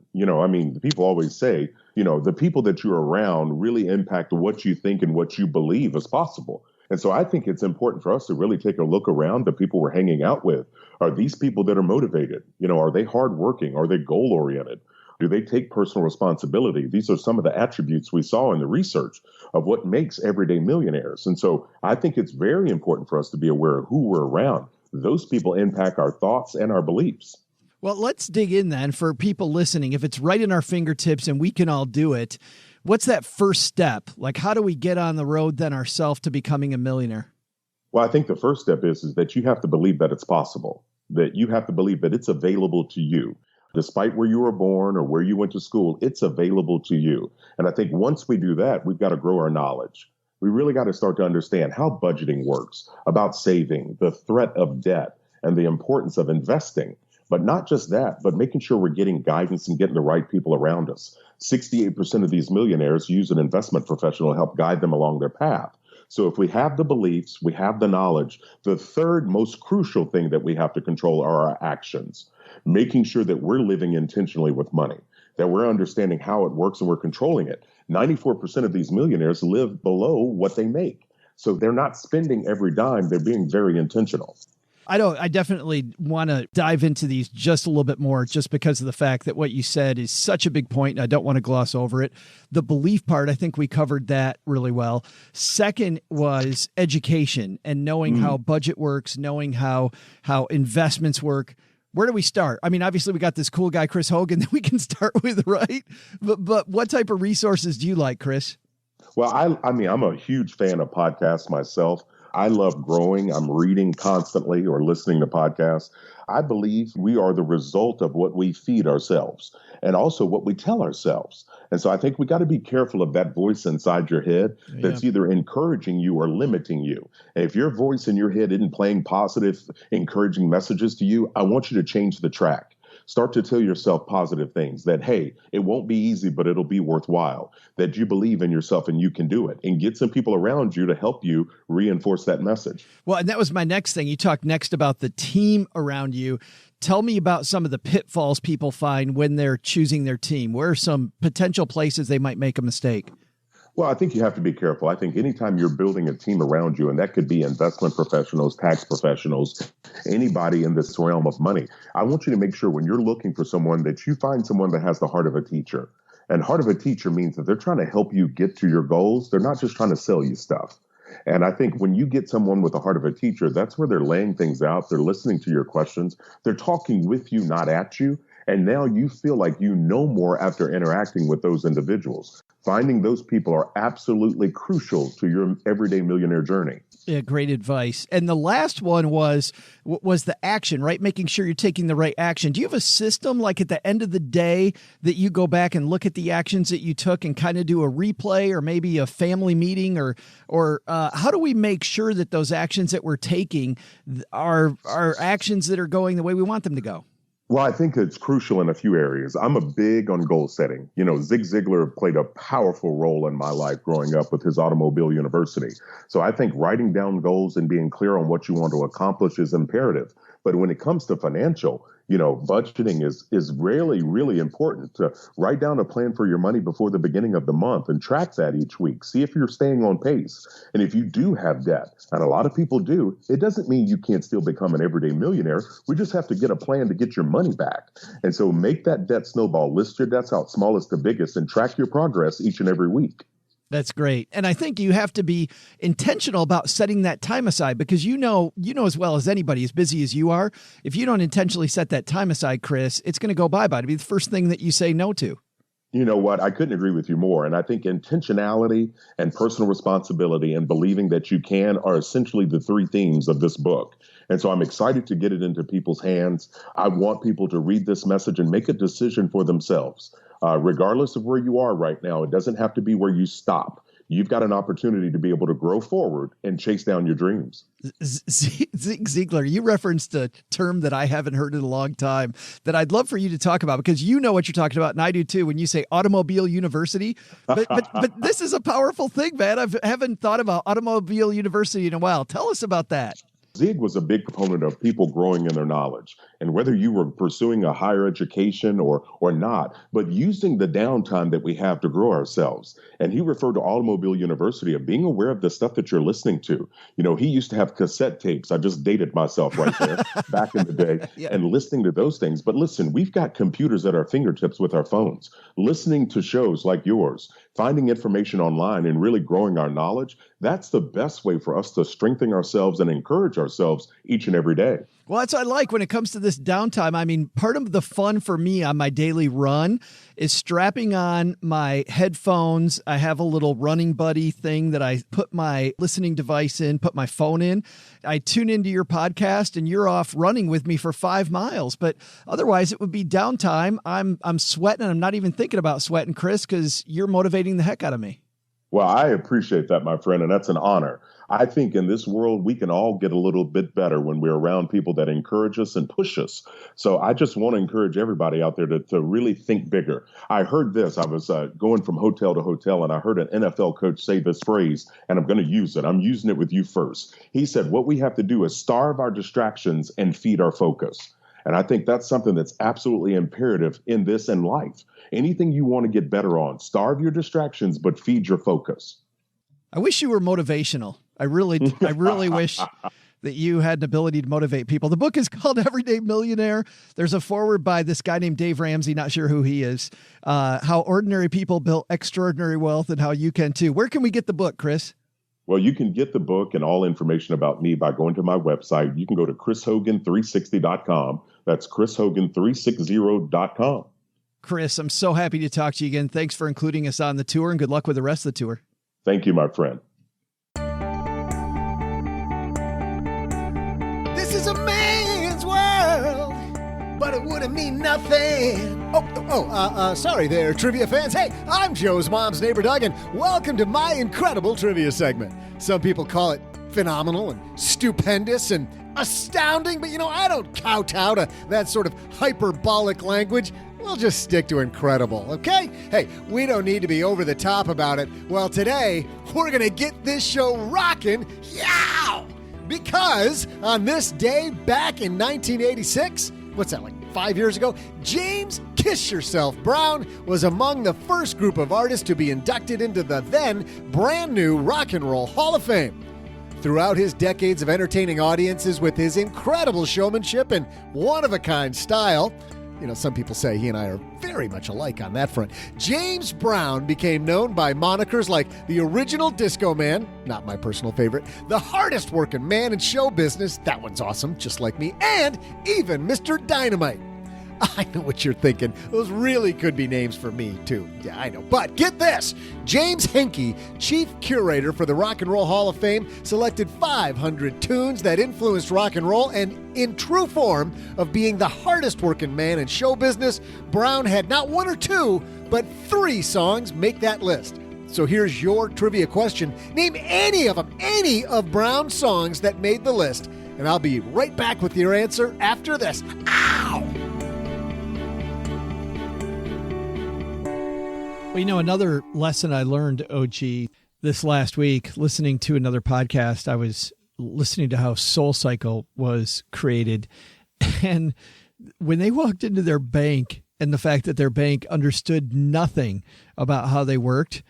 [SPEAKER 7] People always say, the people that you're around really impact what you think and what you believe is possible. And so I think it's important for us to really take a look around the people we're hanging out with. Are these people that are motivated? Are they hardworking? Are they goal oriented? Do they take personal responsibility? These are some of the attributes we saw in the research of what makes everyday millionaires. And so I think it's very important for us to be aware of who we're around. Those people impact our thoughts and our beliefs.
[SPEAKER 4] Well, let's dig in then for people listening. If it's right in our fingertips and we can all do it, what's that first step? Like, how do we get on the road then ourselves to becoming a millionaire?
[SPEAKER 7] Well, I think the first step is that you have to believe that it's possible, that you have to believe that it's available to you. Despite where you were born or where you went to school, it's available to you. And I think once we do that, we've got to grow our knowledge. We really got to start to understand how budgeting works, about saving, the threat of debt, and the importance of investing. But not just that, but making sure we're getting guidance and getting the right people around us. 68% of these millionaires use an investment professional to help guide them along their path. So if we have the beliefs, we have the knowledge, the third most crucial thing that we have to control are our actions, making sure that we're living intentionally with money. that we're understanding how it works and we're controlling it. 94% of these millionaires live below what they make. So they're not spending every dime. They're being very intentional.
[SPEAKER 4] I definitely want to dive into these just a little bit more, just because of the fact that what you said is such a big point, and I don't want to gloss over it. The belief part, I think we covered that really well. Second was education and knowing how budget works, knowing how investments work. Where do we start? I mean, obviously we got this cool guy, Chris Hogan, that we can start with, right? But what type of resources do you like, Chris?
[SPEAKER 7] Well, I mean, I'm a huge fan of podcasts myself. I love growing. I'm reading constantly or listening to podcasts. I believe we are the result of what we feed ourselves and also what we tell ourselves. And so I think we got to be careful of that voice inside your head that's either encouraging you or limiting you. And if your voice in your head isn't playing positive, encouraging messages to you, I want you to change the track. Start to tell yourself positive things that, hey, it won't be easy, but it'll be worthwhile, that you believe in yourself and you can do it, and get some people around you to help you reinforce that message.
[SPEAKER 4] Well, and that was my next thing. You talked next about the team around you. Tell me about some of the pitfalls people find when they're choosing their team. Where are some potential places they might make a mistake?
[SPEAKER 7] Well, I think you have to be careful. I think anytime you're building a team around you, and that could be investment professionals, tax professionals, anybody in this realm of money, I want you to make sure when you're looking for someone that you find someone that has the heart of a teacher. And heart of a teacher means that they're trying to help you get to your goals. They're not just trying to sell you stuff. And I think when you get someone with the heart of a teacher, that's where they're laying things out. They're listening to your questions. They're talking with you, not at you. And now you feel like you know more after interacting with those individuals. Finding those people are absolutely crucial to your everyday millionaire journey.
[SPEAKER 4] Yeah, great advice. And the last one was the action, right? Making sure you're taking the right action. Do you have a system, like at the end of the day, that you go back and look at the actions that you took and kind of do a replay, or maybe a family meeting, or how do we make sure that those actions that we're taking are actions that are going the way we want them to go?
[SPEAKER 7] Well, I think it's crucial in a few areas. I'm a big on goal setting. You know, Zig Ziglar played a powerful role in my life growing up with his automobile university. So I think writing down goals and being clear on what you want to accomplish is imperative. But when it comes to financial, you know, budgeting is really, really important. To write down a plan for your money before the beginning of the month and track that each week. See if you're staying on pace. And if you do have debt, and a lot of people do, it doesn't mean you can't still become an everyday millionaire. We just have to get a plan to get your money back. And so make that debt snowball. List your debts out smallest to biggest and track your progress each and every week.
[SPEAKER 4] That's great. And I think you have to be intentional about setting that time aside, because you know as well as anybody, as busy as you are, if you don't intentionally set that time aside, Chris, it's going to go by. It'll be the first thing that you say no to.
[SPEAKER 7] You know what? I couldn't agree with you more. And I think intentionality and personal responsibility and believing that you can are essentially the three themes of this book. And so I'm excited to get it into people's hands. I want people to read this message and make a decision for themselves. Regardless of where you are right now, it doesn't have to be where you stop. You've got an opportunity to be able to grow forward and chase down your dreams.
[SPEAKER 4] Zig Ziglar, you referenced a term that I haven't heard in a long time that I'd love for you to talk about, because you know what you're talking about, and I do too, when you say automobile university. But this is a powerful thing, man. I haven't thought about automobile university in a while. Tell us about that.
[SPEAKER 7] Zig was a big proponent of people growing in their knowledge, and whether you were pursuing a higher education or not, but using the downtime that we have to grow ourselves. And he referred to Automobile University of being aware of the stuff that you're listening to. You know, he used to have cassette tapes. I just dated myself right there back in the day and listening to those things. But listen, we've got computers at our fingertips with our phones, listening to shows like yours, finding information online and really growing our knowledge. That's the best way for us to strengthen ourselves and encourage ourselves each and every day.
[SPEAKER 4] Well, that's what I like when it comes to this downtime. I mean, part of the fun for me on my daily run is strapping on my headphones. I have a little running buddy thing that I put my listening device in, put my phone in. I tune into your podcast and you're off running with me for 5 miles. But otherwise it would be downtime. I'm sweating. I'm not even thinking about sweating, Chris, because you're motivating the heck out of me.
[SPEAKER 7] Well, I appreciate that, my friend, and that's an honor. I think in this world, we can all get a little bit better when we're around people that encourage us and push us. So I just want to encourage everybody out there to really think bigger. I heard this. I was going from hotel to hotel, and I heard an NFL coach say this phrase, and I'm going to use it. I'm using it with you first. He said, what we have to do is starve our distractions and feed our focus. And I think that's something that's absolutely imperative in this and life. Anything you want to get better on, starve your distractions, but feed your focus.
[SPEAKER 4] I wish you were motivational. I really wish that you had an ability to motivate people. The book is called Everyday Millionaire. There's a foreword by this guy named Dave Ramsey, not sure who he is, how ordinary people built extraordinary wealth and how you can too. Where can we get the book, Chris?
[SPEAKER 7] Well, you can get the book and all information about me by going to my website. You can go to chrishogan360.com. That's chrishogan360.com.
[SPEAKER 4] Chris, I'm so happy to talk to you again. Thanks for including us on the tour, and good luck with the rest of the tour.
[SPEAKER 7] Thank you, my friend.
[SPEAKER 3] This is a man's world, but it wouldn't mean nothing. Sorry there, trivia fans. Hey, I'm Joe's mom's neighbor, Doug, and welcome to my incredible trivia segment. Some people call it phenomenal and stupendous and astounding, but I don't kowtow to that sort of hyperbolic language. We'll just stick to incredible, okay? Hey, we don't need to be over the top about it. Well, today, we're going to get this show rocking, yow! Because on this day back in 1986, what's that, like 5 years ago? James Kiss Yourself Brown was among the first group of artists to be inducted into the then brand new Rock and Roll Hall of Fame. Throughout his decades of entertaining audiences with his incredible showmanship and one-of-a-kind style, some people say he and I are very much alike on that front. James Brown became known by monikers like the original Disco Man, not my personal favorite, the hardest working man in show business, that one's awesome, just like me, and even Mr. Dynamite. I know what you're thinking. Those really could be names for me, too. Yeah, I know. But get this. James Henke, chief curator for the Rock and Roll Hall of Fame, selected 500 tunes that influenced rock and roll, and in true form of being the hardest working man in show business, Brown had not one or two, but 3 songs make that list. So here's your trivia question. Name any of them, any of Brown's songs that made the list, and I'll be right back with your answer after this. Ow!
[SPEAKER 4] Well, another lesson I learned, OG, this last week, listening to another podcast, I was listening to how Soul Cycle was created. And when they walked into their bank and the fact that their bank understood nothing about how they worked,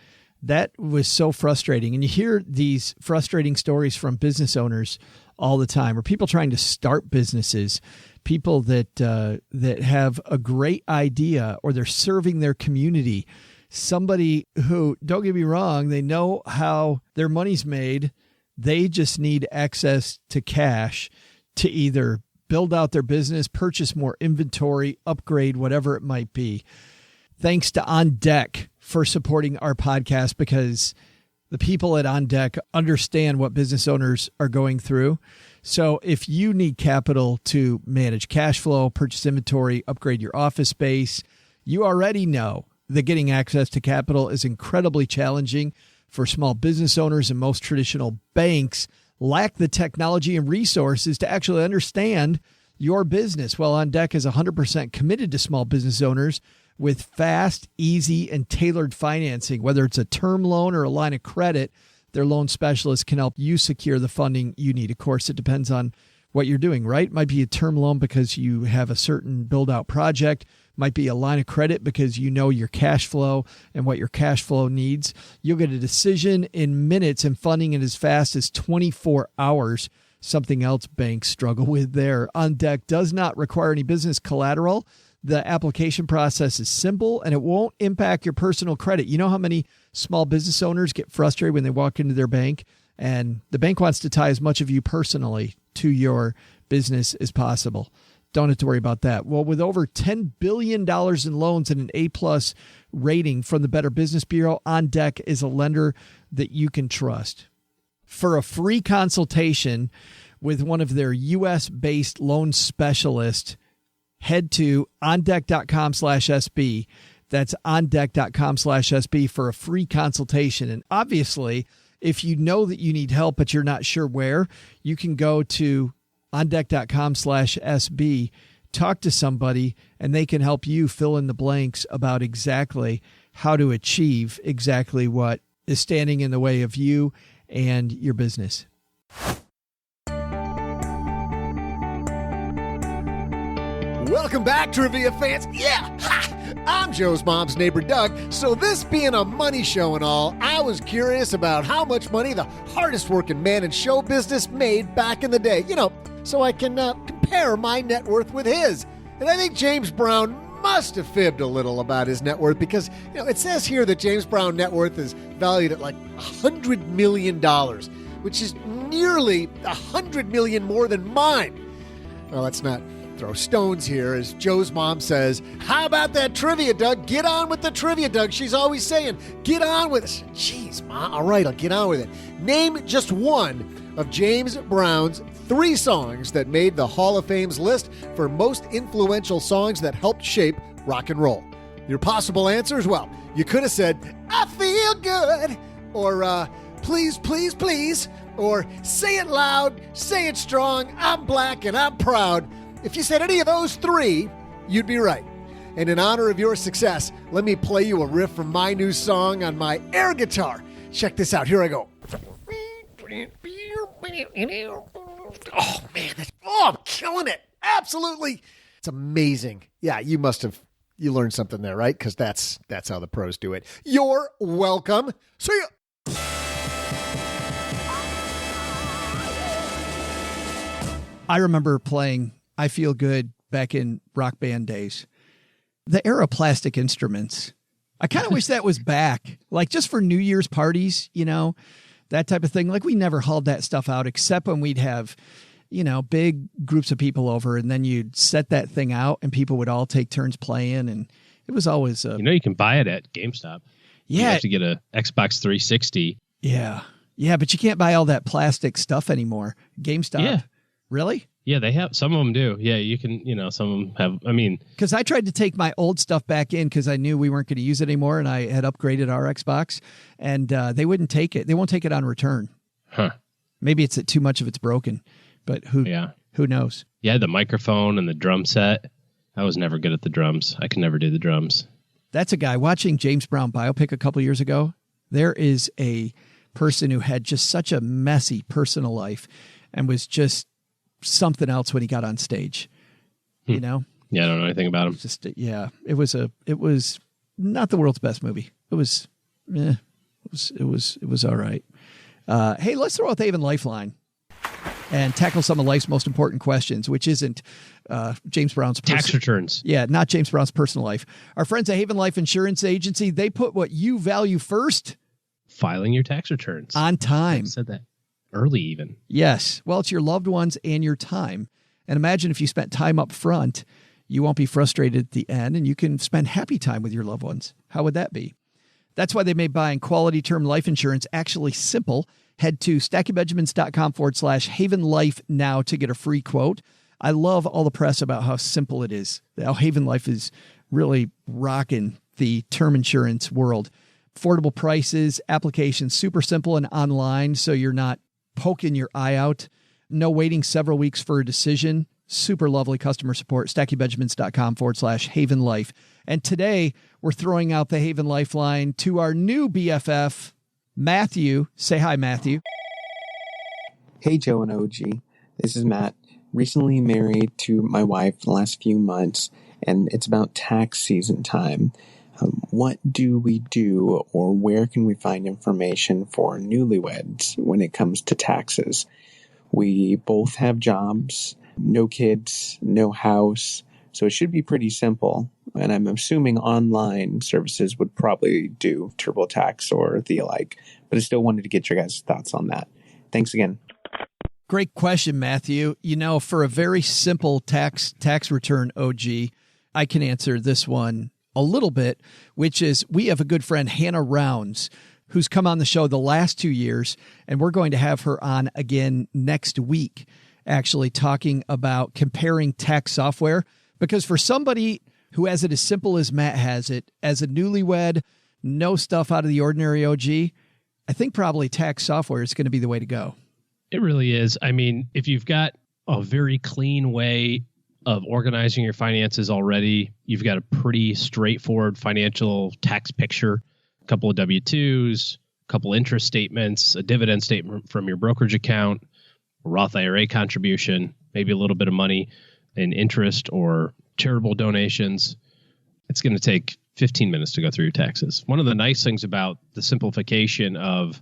[SPEAKER 4] that was so frustrating. And you hear these frustrating stories from business owners all the time, or people trying to start businesses, people that have a great idea, or they're serving their community. Somebody who, don't get me wrong, they know how their money's made. They just need access to cash to either build out their business, purchase more inventory, upgrade, whatever it might be. Thanks to On Deck for supporting our podcast, because the people at On Deck understand what business owners are going through. So if you need capital to manage cash flow, purchase inventory, upgrade your office space, you already know that getting access to capital is incredibly challenging for small business owners, and most traditional banks lack the technology and resources to actually understand your business. Well, On Deck is 100% committed to small business owners with fast, easy, and tailored financing. Whether it's a term loan or a line of credit, their loan specialists can help you secure the funding you need. Of course, it depends on what you're doing, right? It might be a term loan because you have a certain build-out project. Might be a line of credit because you know your cash flow and what your cash flow needs. You'll get a decision in minutes and funding in as fast as 24 hours. Something else banks struggle with there. On Deck does not require any business collateral. The application process is simple, and it won't impact your personal credit. You know how many small business owners get frustrated when they walk into their bank, and the bank wants to tie as much of you personally to your business as possible. Don't have to worry about that. Well, with over $10 billion in loans and an A+ rating from the Better Business Bureau, On Deck is a lender that you can trust. For a free consultation with one of their U.S.-based loan specialists, head to ondeck.com/SB. That's ondeck.com/SB for a free consultation. And obviously, if you know that you need help, but you're not sure where, you can go to ondeck.com/SB, talk to somebody, and they can help you fill in the blanks about exactly how to achieve exactly what is standing in the way of you and your business.
[SPEAKER 3] Welcome back, trivia fans. Yeah, ha! I'm Joe's mom's neighbor, Doug. So this being a money show and all, I was curious about how much money the hardest working man in show business made back in the day. So I can compare my net worth with his. And I think James Brown must have fibbed a little about his net worth because, it says here that James Brown net worth is valued at like $100 million, which is nearly $100 million more than mine. Well, let's not throw stones here. As Joe's mom says, how about that trivia, Doug? Get on with the trivia, Doug. She's always saying, get on with it. Jeez, Mom. All right, I'll get on with it. Name just one of James Brown's 3 songs that made the Hall of Fame's list for most influential songs that helped shape rock and roll. Your possible answers? Well, you could have said, I feel good, or please, please, please, or say it loud, say it strong, I'm black and I'm proud. If you said any of those 3, you'd be right. And in honor of your success, let me play you a riff from my new song on my air guitar. Check this out. Here I go. Oh, man. I'm killing it. Absolutely. It's amazing. Yeah, you learned something there, right? Because that's how the pros do it. You're welcome. See ya.
[SPEAKER 4] I remember playing I Feel Good back in Rock Band days. The era of plastic instruments. I kind of wish that was back. Like just for New Year's parties, that type of thing. Like we never hauled that stuff out except when we'd have, big groups of people over and then you'd set that thing out and people would all take turns playing. And it was always
[SPEAKER 5] you can buy it at GameStop.
[SPEAKER 4] Yeah.
[SPEAKER 5] You have to get a Xbox 360.
[SPEAKER 4] Yeah. Yeah, but you can't buy all that plastic stuff anymore. GameStop.
[SPEAKER 5] Yeah.
[SPEAKER 4] Really?
[SPEAKER 5] Yeah, they have. Some of them do. Yeah, you can, some of them have.
[SPEAKER 4] Because I tried to take my old stuff back in because I knew we weren't going to use it anymore and I had upgraded our Xbox and they wouldn't take it. They won't take it on return.
[SPEAKER 5] Huh.
[SPEAKER 4] Maybe it's that too much of it's broken, but who knows?
[SPEAKER 5] Yeah, the microphone and the drum set. I was never good at the drums. I could never do the drums.
[SPEAKER 4] That's a guy watching James Brown biopic a couple years ago. There is a person who had just such a messy personal life and was just something else when he got on stage,
[SPEAKER 5] Yeah, I don't know anything about him.
[SPEAKER 4] It was not the world's best movie. It was all right. Hey, let's throw out the Haven Lifeline and tackle some of life's most important questions, which isn't James Brown's
[SPEAKER 5] tax returns.
[SPEAKER 4] Yeah, not James Brown's personal life. Our friends at Haven Life Insurance Agency, they put what you value first.
[SPEAKER 5] Filing your tax returns.
[SPEAKER 4] On time.
[SPEAKER 5] I said that. Early even.
[SPEAKER 4] Yes. Well, it's your loved ones and your time. And imagine if you spent time up front, you won't be frustrated at the end and you can spend happy time with your loved ones. How would that be? That's why they made buying quality term life insurance actually simple. Head to stackingbenjamins.com/Haven Life now to get a free quote. I love all the press about how simple it is. How Haven Life is really rocking the term insurance world. Affordable prices, applications super simple and online, so you're not poking your eye out. No waiting several weeks for a decision. Super lovely customer support. stackingbenjamins.com/Haven Life. And today we're throwing out the Haven Lifeline to our new BFF, Matthew. Say hi, Matthew.
[SPEAKER 8] Hey, Joe and OG. This is Matt. Recently married to my wife the last few months, and it's about tax season time. What do we do, or where can we find information for newlyweds when it comes to taxes? We both have jobs, no kids, no house, so it should be pretty simple. And I'm assuming online services would probably do TurboTax or the like, but I still wanted to get your guys' thoughts on that. Thanks again.
[SPEAKER 4] Great question, Matthew. For a very simple tax return, OG, I can answer this one a little bit, which is we have a good friend, Hannah Rounds, who's come on the show the last 2 years, and we're going to have her on again next week, actually talking about comparing tax software. Because for somebody who has it as simple as Matt has it, as a newlywed, no stuff out of the ordinary, OG, I think probably tax software is going to be the way to go.
[SPEAKER 5] It really is. If you've got a very clean way of organizing your finances already, you've got a pretty straightforward financial tax picture, a couple of W-2s, a couple interest statements, a dividend statement from your brokerage account, a Roth IRA contribution, maybe a little bit of money in interest or charitable donations. It's going to take 15 minutes to go through your taxes. One of the nice things about the simplification of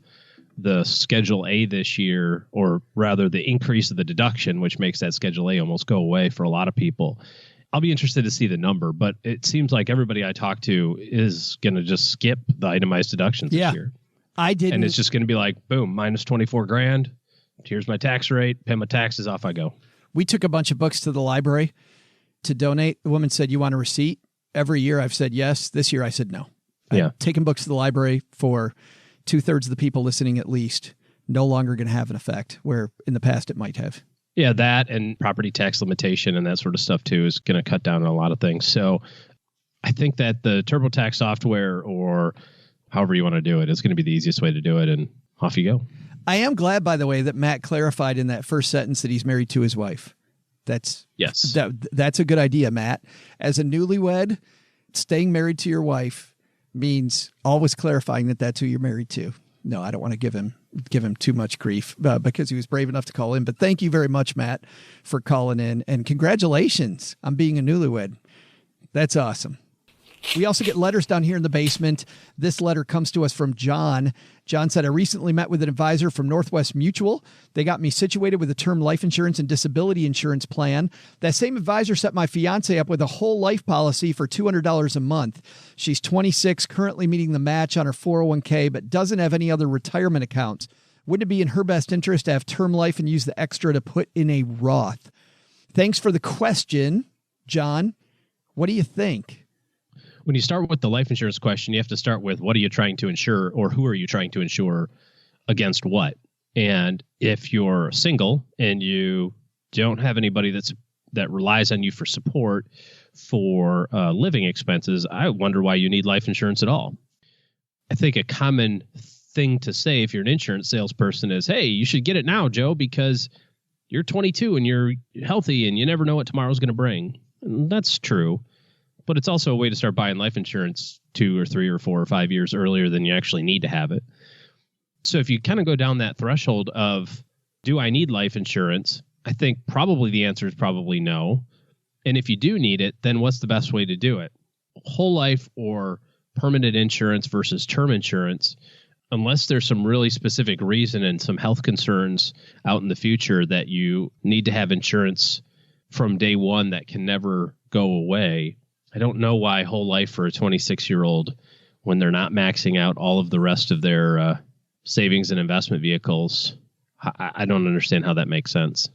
[SPEAKER 5] the Schedule A this year, or rather the increase of the deduction, which makes that Schedule A almost go away for a lot of people. I'll be interested to see the number, but it seems like everybody I talk to is going to just skip the itemized deductions this year.
[SPEAKER 4] I didn't.
[SPEAKER 5] And it's just going to be like, boom, minus 24 grand. Here's my tax rate, pay my taxes, off I go. We
[SPEAKER 4] took a bunch of books to the library to donate. The woman said, you want a receipt? Every year I've said yes. This year I said no. I've taken books to the library for 2/3 of the people listening at least. No longer going to have an effect, where in the past it might have.
[SPEAKER 5] Yeah, that and property tax limitation and that sort of stuff too is going to cut down on a lot of things. So I think that the TurboTax software, or however you want to do it, is going to be the easiest way to do it, and off you go.
[SPEAKER 4] I am glad, by the way, that Matt clarified in that first sentence that he's married to his wife. That's a good idea, Matt. As a newlywed, staying married to your wife means always clarifying that that's who you're married to. No, I don't want to give him too much grief because he was brave enough to call in. But thank you very much, Matt, for calling in. And congratulations on being a newlywed. That's awesome. We also get letters down here in the basement. This letter comes to us from John. John said, I recently met with an advisor from Northwest Mutual. They got me situated with a term life insurance and disability insurance plan. That same advisor set my fiance up with a whole life policy for $200 a month. She's 26, currently meeting the match on her 401k, but doesn't have any other retirement accounts. Wouldn't it be in her best interest to have term life and use the extra to put in a Roth? Thanks for the question, John. What do you think?
[SPEAKER 5] When you start with the life insurance question, you have to start with what are you trying to insure, or who are you trying to insure against what? And if you're single and you don't have anybody that relies on you for support for living expenses, I wonder why you need life insurance at all. I think a common thing to say if you're an insurance salesperson is, hey, you should get it now, Joe, because you're 22 and you're healthy and you never know what tomorrow's going to bring. And that's true. But it's also a way to start buying life insurance 2 or 3 or 4 or 5 years earlier than you actually need to have it. So if you kind of go down that threshold of, do I need life insurance? I think probably the answer is probably no. And if you do need it, then what's the best way to do it? Whole life or permanent insurance versus term insurance, unless there's some really specific reason and some health concerns out in the future that you need to have insurance from day one that can never go away. I don't know why whole life for a 26-year-old, when they're not maxing out all of the rest of their savings and investment vehicles, I don't understand how that makes sense.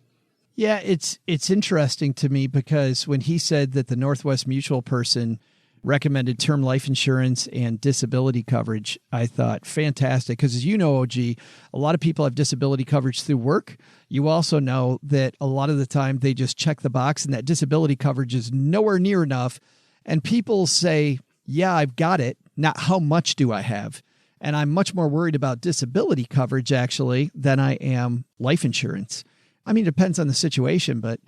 [SPEAKER 4] Yeah, it's interesting to me because when he said that the Northwest Mutual person recommended term life insurance and disability coverage, I thought fantastic. Because as you know, OG, a lot of people have disability coverage through work. You also know that a lot of the time they just check the box and that disability coverage is nowhere near enough. And people say, yeah, I've got it. Not how much do I have? And I'm much more worried about disability coverage, actually, than I am life insurance. I mean, it depends on the situation, but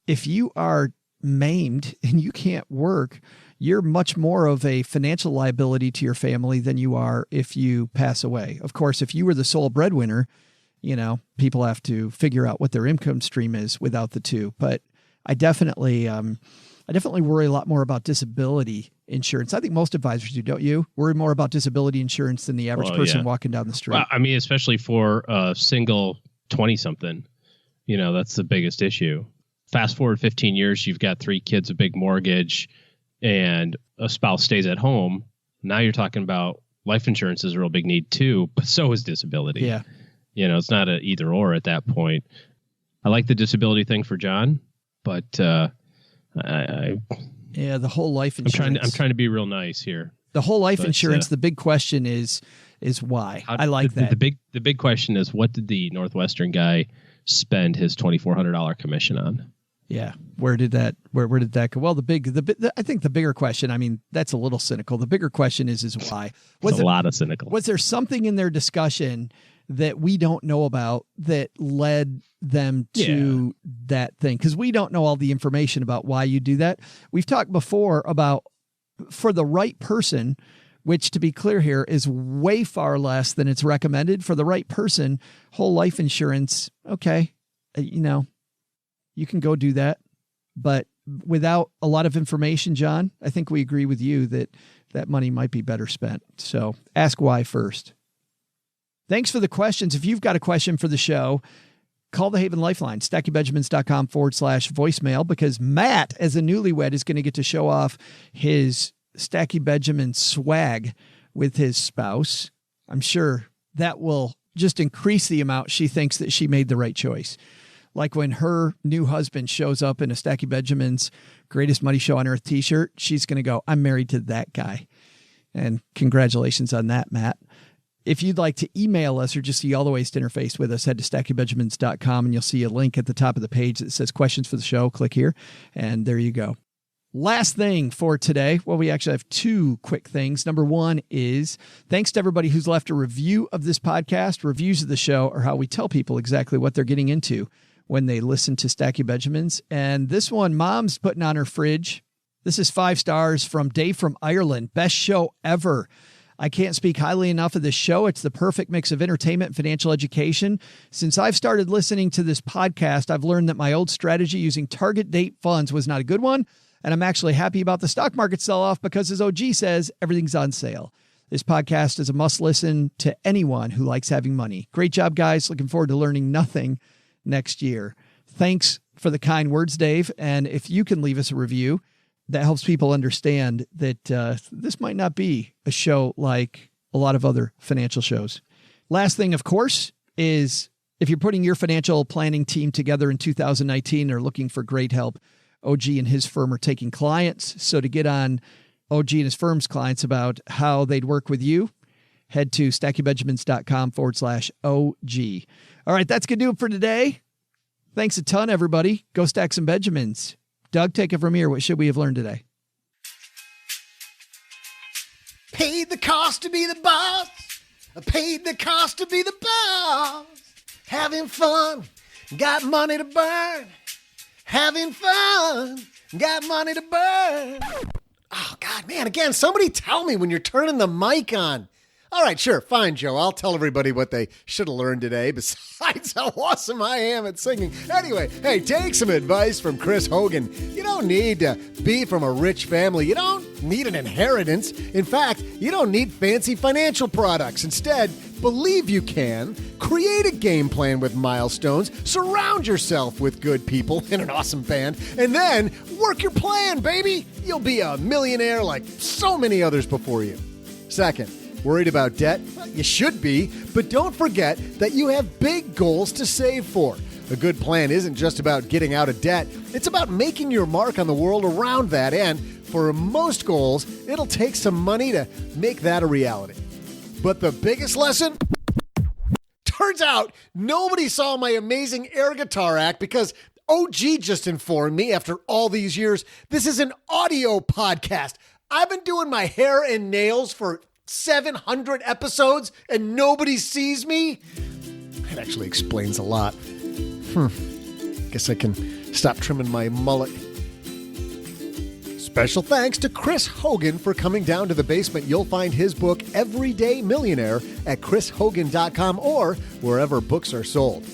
[SPEAKER 4] if you are maimed and you can't work, you're much more of a financial liability to your family than you are if you pass away. Of course, if you were the sole breadwinner, people have to figure out what their income stream is without the two. But I definitely worry a lot more about disability insurance. I think most advisors do, don't you? Worry more about disability insurance than the average person walking down the street.
[SPEAKER 5] Well, I mean, especially for a single 20-something, that's the biggest issue. Fast forward 15 years, you've got 3 kids, a big mortgage, and a spouse stays at home. Now you're talking about life insurance is a real big need too, but so is disability.
[SPEAKER 4] Yeah.
[SPEAKER 5] It's not an either or at that point. I like the disability thing for John, but the
[SPEAKER 4] whole life insurance.
[SPEAKER 5] I'm trying to be real nice here.
[SPEAKER 4] The whole life insurance. The big question is why. I like that.
[SPEAKER 5] The big question is, what did the Northwestern guy spend his $2,400 commission on?
[SPEAKER 4] Yeah, where did that go? Well, I think the bigger question. I mean, that's a little cynical. The bigger question is why.
[SPEAKER 5] Was a lot of cynical.
[SPEAKER 4] Was there something in their discussion that we don't know about that led them to that thing? Because we don't know all the information about why you do that. We've talked before about for the right person, which to be clear here is way far less than it's recommended. For the right person, whole life insurance, okay, you can go do that. But without a lot of information, John, I think we agree with you that that money might be better spent. So ask why first. Thanks for the questions. If you've got a question for the show, call the Haven Lifeline, stackybenjamins.com/voicemail, because Matt, as a newlywed, is going to get to show off his Stacky Benjamin swag with his spouse. I'm sure that will just increase the amount she thinks that she made the right choice. Like when her new husband shows up in a Stacky Benjamin's Greatest Money Show on Earth t-shirt, she's going to go, I'm married to that guy. And congratulations on that, Matt. If you'd like to email us or just see all the ways to interface with us, head to stackybenjamins.com and you'll see a link at the top of the page that says questions for the show. Click here and there you go. Last thing for today. Well, we actually have two quick things. Number one is thanks to everybody who's left a review of this podcast. Reviews of the show are how we tell people exactly what they're getting into when they listen to Stacky Benjamins. And this one, Mom's putting on her fridge. This is 5 stars from Dave from Ireland. Best show ever. I can't speak highly enough of this show. It's the perfect mix of entertainment and financial education. Since I've started listening to this podcast, I've learned that my old strategy using target date funds was not a good one. And I'm actually happy about the stock market sell-off because, as OG says, everything's on sale. This podcast is a must listen to anyone who likes having money. Great job, guys. Looking forward to learning nothing next year. Thanks for the kind words, Dave. And if you can leave us a review, that helps people understand that this might not be a show like a lot of other financial shows. Last thing, of course, is if you're putting your financial planning team together in 2019 or looking for great help, OG and his firm are taking clients. So to get on OG and his firm's clients about how they'd work with you, head to stackybenjamins.com/OG. All right, that's going to do it for today. Thanks a ton, everybody. Go stack some Benjamins. Doug, take it from here. What should we have learned today?
[SPEAKER 3] Paid the cost to be the boss. I paid the cost to be the boss. Having fun, got money to burn. Having fun, got money to burn. Oh, God, man, again, somebody tell me when you're turning the mic on. All right, sure, fine, Joe. I'll tell everybody what they should have learned today, besides how awesome I am at singing. Anyway, hey, take some advice from Chris Hogan. You don't need to be from a rich family. You don't need an inheritance. In fact, you don't need fancy financial products. Instead, believe you can. Create a game plan with milestones. Surround yourself with good people in an awesome band. And then work your plan, baby. You'll be a millionaire like so many others before you. Second, worried about debt? Well, you should be, but don't forget that you have big goals to save for. A good plan isn't just about getting out of debt. It's about making your mark on the world around that, and for most goals, it'll take some money to make that a reality. But the biggest lesson? Turns out nobody saw my amazing air guitar act because OG just informed me after all these years, this is an audio podcast. I've been doing my hair and nails for 700 episodes and nobody sees me? That actually explains a lot. Guess I can stop trimming my mullet. Special thanks to Chris Hogan for coming down to the basement. You'll find his book, Everyday Millionaire, at chrishogan.com or wherever books are sold.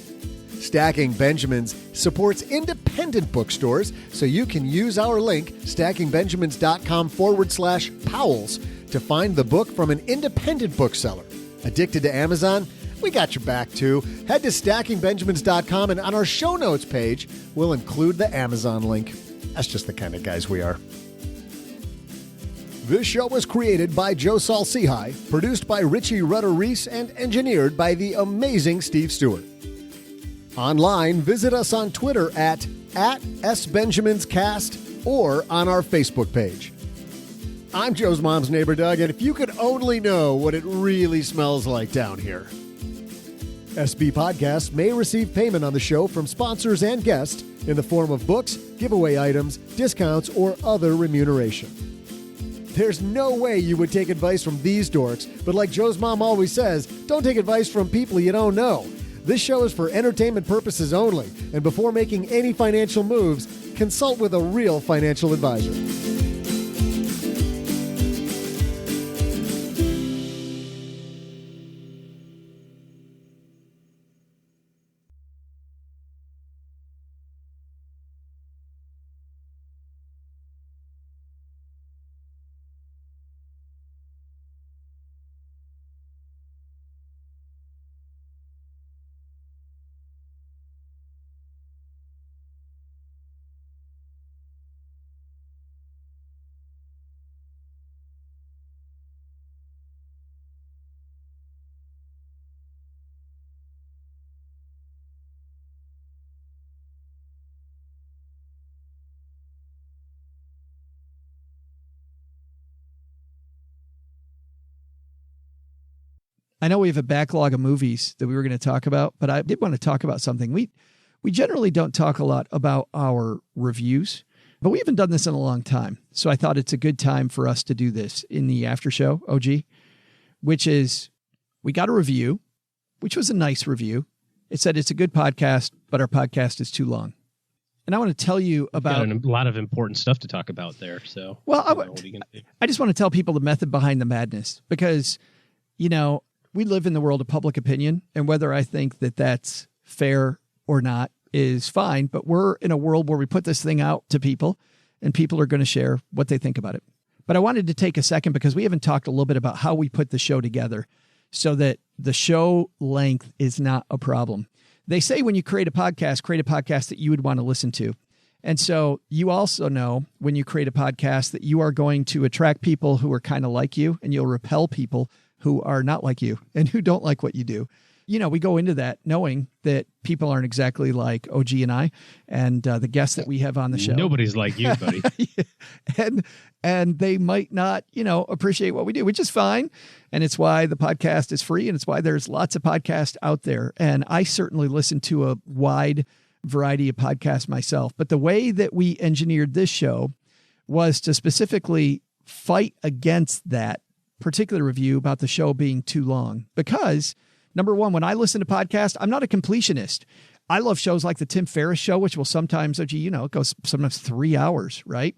[SPEAKER 3] Stacking Benjamins supports independent bookstores, so you can use our link, stackingbenjamins.com/Powell's, to find the book from an independent bookseller. Addicted to Amazon? We got your back too. Head to stackingbenjamins.com and on our show notes page, we'll include the Amazon link. That's just the kind of guys we are. This show was created by Joe Saul-Sehy, produced by Richie Rutter-Reese, and engineered by the amazing Steve Stewart. Online, visit us on Twitter at @SBenjaminsCast or on our Facebook page. I'm Joe's mom's neighbor, Doug, and if you could only know what it really smells like down here. SB Podcasts may receive payment on the show from sponsors and guests in the form of books, giveaway items, discounts, or other remuneration. There's no way you would take advice from these dorks, but like Joe's mom always says, don't take advice from people you don't know. This show is for entertainment purposes only, and before making any financial moves, consult with a real financial advisor.
[SPEAKER 4] I know we have a backlog of movies that we were going to talk about, but I did want to talk about something. We generally don't talk a lot about our reviews, but we haven't done this in a long time. So I thought it's a good time for us to do this in the after show, OG, which is we got a review, which was a nice review. It said it's a good podcast, but our podcast is too long. And I want to tell you about
[SPEAKER 5] a lot of important stuff to talk about there. So,
[SPEAKER 4] well, I just want to tell people the method behind the madness because, you know, we live in the world of public opinion, and whether I think that that's fair or not is fine. But we're in a world where we put this thing out to people and people are going to share what they think about it. But I wanted to take a second because we haven't talked a little bit about how we put the show together so that the show length is not a problem. They say when you create a podcast that you would want to listen to. And so you also know when you create a podcast that you are going to attract people who are kind of like you, and you'll repel people who are not like you and who don't like what you do. You know, we go into that knowing that people aren't exactly like OG and I and the guests that we have on the show.
[SPEAKER 5] Nobody's like you, buddy.
[SPEAKER 4] And they might not, you know, appreciate what we do, which is fine. And it's why the podcast is free. And it's why there's lots of podcasts out there. And I certainly listen to a wide variety of podcasts myself. But the way that we engineered this show was to specifically fight against that particular review about the show being too long. Because, number one, when I listen to podcasts, I'm not a completionist. I love shows like the Tim Ferriss Show, which will sometimes, you know, it goes sometimes 3 hours, right?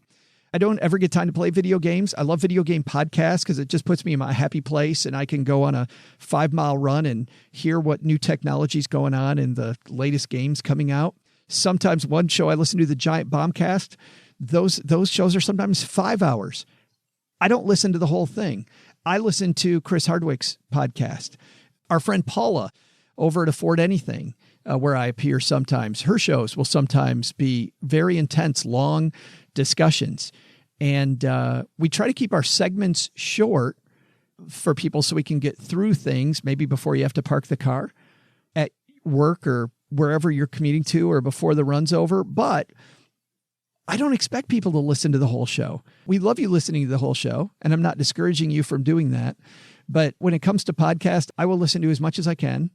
[SPEAKER 4] I don't ever get time to play video games. I love video game podcasts because it just puts me in my happy place and I can go on a 5-mile run and hear what new technology is going on and the latest games coming out. Sometimes one show I listen to, the Giant Bombcast, those shows are sometimes 5 hours. I don't listen to the whole thing. I listen to Chris Hardwick's podcast. Our friend Paula over at Afford Anything, where I appear sometimes, her shows will sometimes be very intense, long discussions. And we try to keep our segments short for people so we can get through things, maybe before you have to park the car at work or wherever you're commuting to or before the run's over. But I don't expect people to listen to the whole show. We love you listening to the whole show, and I'm not discouraging you from doing that. But when it comes to podcast, I will listen to as much as I can.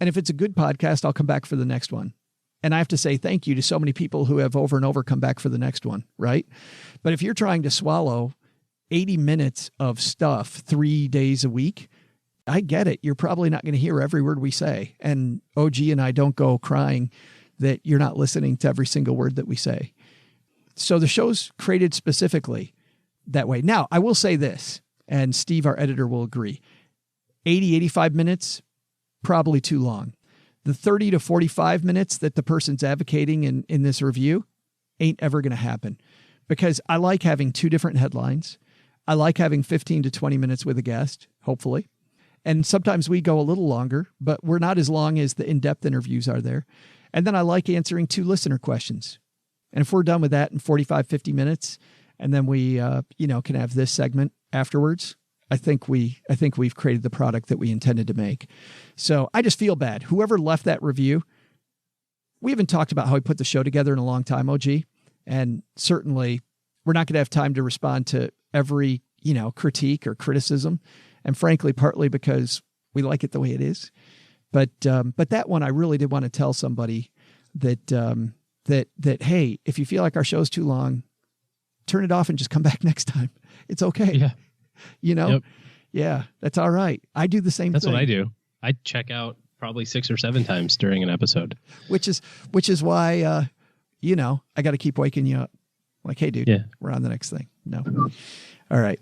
[SPEAKER 4] And if it's a good podcast, I'll come back for the next one. And I have to say thank you to so many people who have over and over come back for the next one, right? But if you're trying to swallow 80 minutes of stuff 3 days a week, I get it. You're probably not going to hear every word we say. And OG and I don't go crying that you're not listening to every single word that we say. So the show's created specifically that way. Now, I will say this, and Steve, our editor, will agree. 80, 85 minutes, probably too long. The 30 to 45 minutes that the person's advocating in this review ain't ever going to happen because I like having 2 different headlines. I like having 15 to 20 minutes with a guest, hopefully. And sometimes we go a little longer, but we're not as long as the in-depth interviews are there. And then I like answering 2 listener questions. And if we're done with that in 45, 50 minutes, and then we, can have this segment afterwards, I think we've created the product that we intended to make. So I just feel bad. Whoever left that review, we haven't talked about how we put the show together in a long time, OG. And certainly we're not going to have time to respond to every, critique or criticism. And frankly, partly because we like it the way it is. But that one, I really did want to tell somebody that, hey, if you feel like our show's too long, turn it off and just come back next time. It's okay.
[SPEAKER 5] Yeah.
[SPEAKER 4] Yep. Yeah, that's all right. I do the same thing.
[SPEAKER 5] That's what I do. I check out probably 6 or 7 times during an episode.
[SPEAKER 4] Which is why, I got to keep waking you up. Like, hey, dude, We're on the next thing. No. All right.